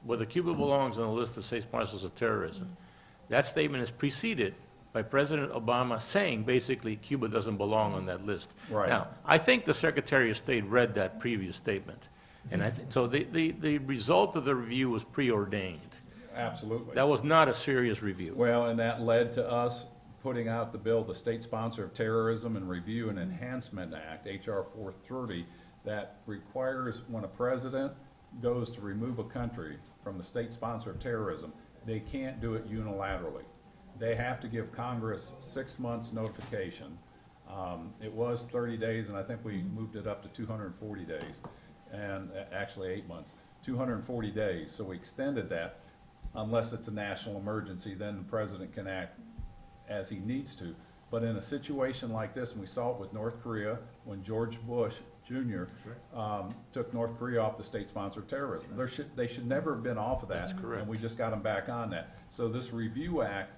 whether Cuba belongs on the list of state sponsors of terrorism. That statement is preceded by President Obama saying basically Cuba doesn't belong on that list. Right. Now, I think the Secretary of State read that previous statement. And so the result of the review was preordained. Absolutely. That was not a serious review. Well, and that led to us putting out the bill, the State Sponsor of Terrorism and Review and Enhancement Act, H.R. 430, that requires when a president goes to remove a country from the state sponsor of terrorism, they can't do it unilaterally. They have to give Congress 6 months notification. It was 30 days, and I think we moved it up to 240 days, and actually 8 months, 240 days. So we extended that. Unless it's a national emergency, then the president can act as he needs to. But in a situation like this, and we saw it with North Korea, when George Bush Jr. Took North Korea off the state sponsor of terrorism. They should never have been off of that. That's correct. And we just got them back on that. So this Review Act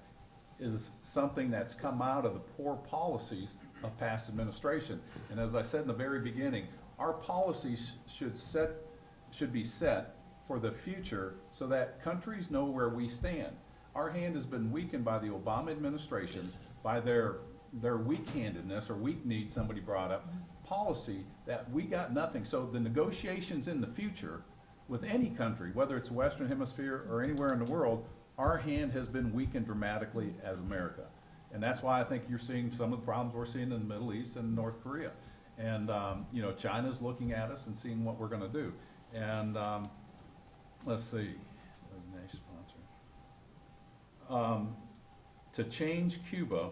is something that's come out of the poor policies of past administration. And as I said in the very beginning, our policies should be set for the future so that countries know where we stand. Our hand has been weakened by the Obama administration, by their weak-handedness, or weak-need, somebody brought up, policy that we got nothing. So the negotiations in the future with any country, whether it's the Western Hemisphere or anywhere in the world, our hand has been weakened dramatically as America. And that's why I think you're seeing some of the problems we're seeing in the Middle East and North Korea. And, you know, China's looking at us and seeing what we're going to do. And let's see, next sponsor. To change Cuba,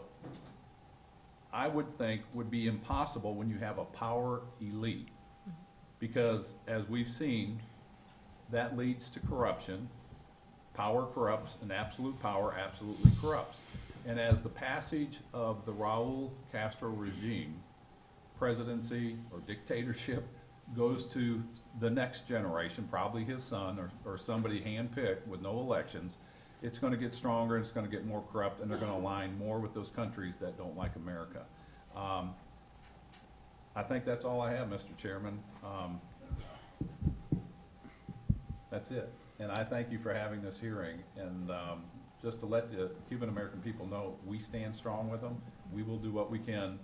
I would think would be impossible when you have a power elite. Because as we've seen, that leads to corruption. Power corrupts, and absolute power absolutely corrupts. And as the passage of the Raul Castro regime, presidency or dictatorship, goes to the next generation, probably his son or somebody handpicked with no elections, it's going to get stronger and it's going to get more corrupt, and they're going to align more with those countries that don't like America. I think that's all I have, Mr. Chairman. That's it. And I thank you for having this hearing. And just to let the Cuban American people know, we stand strong with them. We will do what we can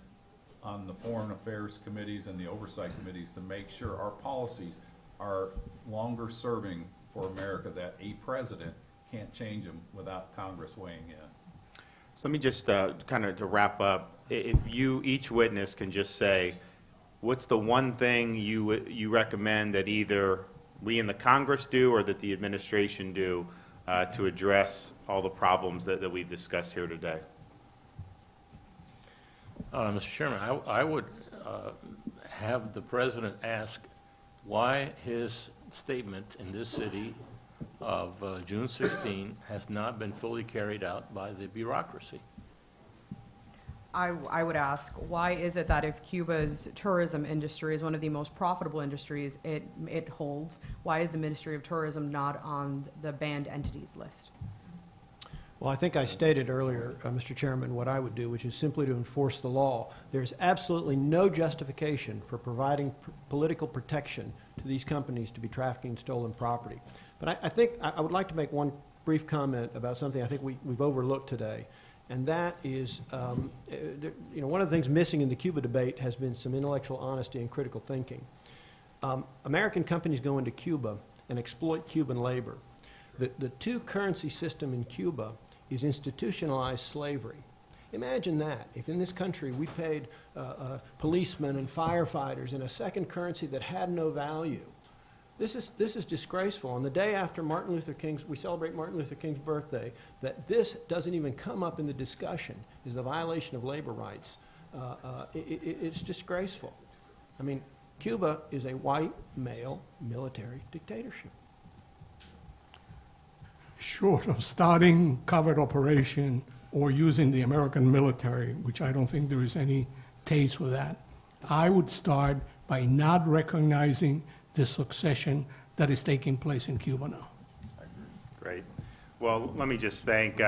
on the foreign affairs committees and the oversight committees to make sure our policies are longer serving for America, that a president can't change them without Congress weighing in. So let me just kind of to wrap up, if you, each witness can just say, what's the one thing you recommend that either we in the Congress do or that the administration do to address all the problems that we've discussed here today? Mr. Chairman, I would have the president ask why his statement in this city of June 16 has not been fully carried out by the bureaucracy. I would ask, why is it that if Cuba's tourism industry is one of the most profitable industries it holds, why is the Ministry of Tourism not on the banned entities list? Well, I think I stated earlier, Mr. Chairman, what I would do, which is simply to enforce the law. There's absolutely no justification for providing political protection to these companies to be trafficking stolen property. But I think I would like to make one brief comment about something I think we've overlooked today, and that is, you know, one of the things missing in the Cuba debate has been some intellectual honesty and critical thinking. American companies go into Cuba and exploit Cuban labor. The two-currency system in Cuba is institutionalized slavery. Imagine that. If in this country we paid policemen and firefighters in a second currency that had no value, this is disgraceful. On the day after we celebrate Martin Luther King's birthday, that this doesn't even come up in the discussion is the violation of labor rights. It's disgraceful. I mean, Cuba is a white male military dictatorship. short of starting covert operation or using the American military, which I don't think there is any taste for that, I would start by not recognizing the succession that is taking place in Cuba now. Great. Well, let me just thank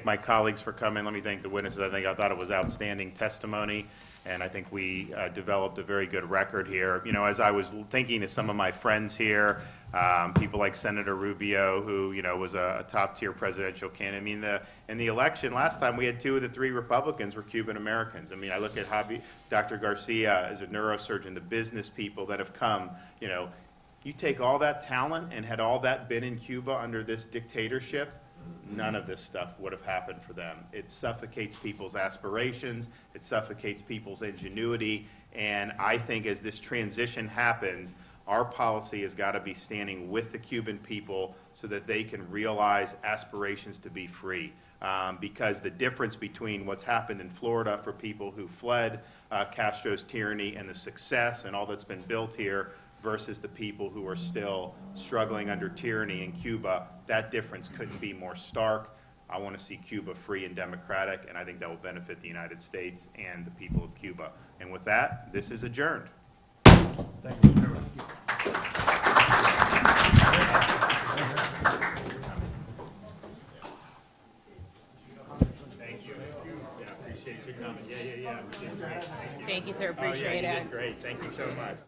my colleagues for coming. Let me thank the witnesses. I thought it was outstanding testimony, and I think we developed a very good record here. You know, as I was thinking to some of my friends here, people like Senator Rubio, who, you know, was a top-tier presidential candidate. I mean, in the election last time, we had 2 of the 3 Republicans were Cuban Americans. I mean, I look at Dr. Garcia as a neurosurgeon, the business people that have come, you know. You take all that talent and had all that been in Cuba under this dictatorship, none of this stuff would have happened for them. It suffocates people's aspirations, it suffocates people's ingenuity, and I think as this transition happens, our policy has got to be standing with the Cuban people so that they can realize aspirations to be free. Because the difference between what's happened in Florida for people who fled Castro's tyranny and the success and all that's been built here versus the people who are still struggling under tyranny in Cuba, that difference couldn't be more stark. I want to see Cuba free and democratic, and I think that will benefit the United States and the people of Cuba. And with that, this is adjourned. Thank you. Thank you. Yeah, appreciate you coming. Yeah. Thank you, sir. Appreciate You it. did great. Thank you so much.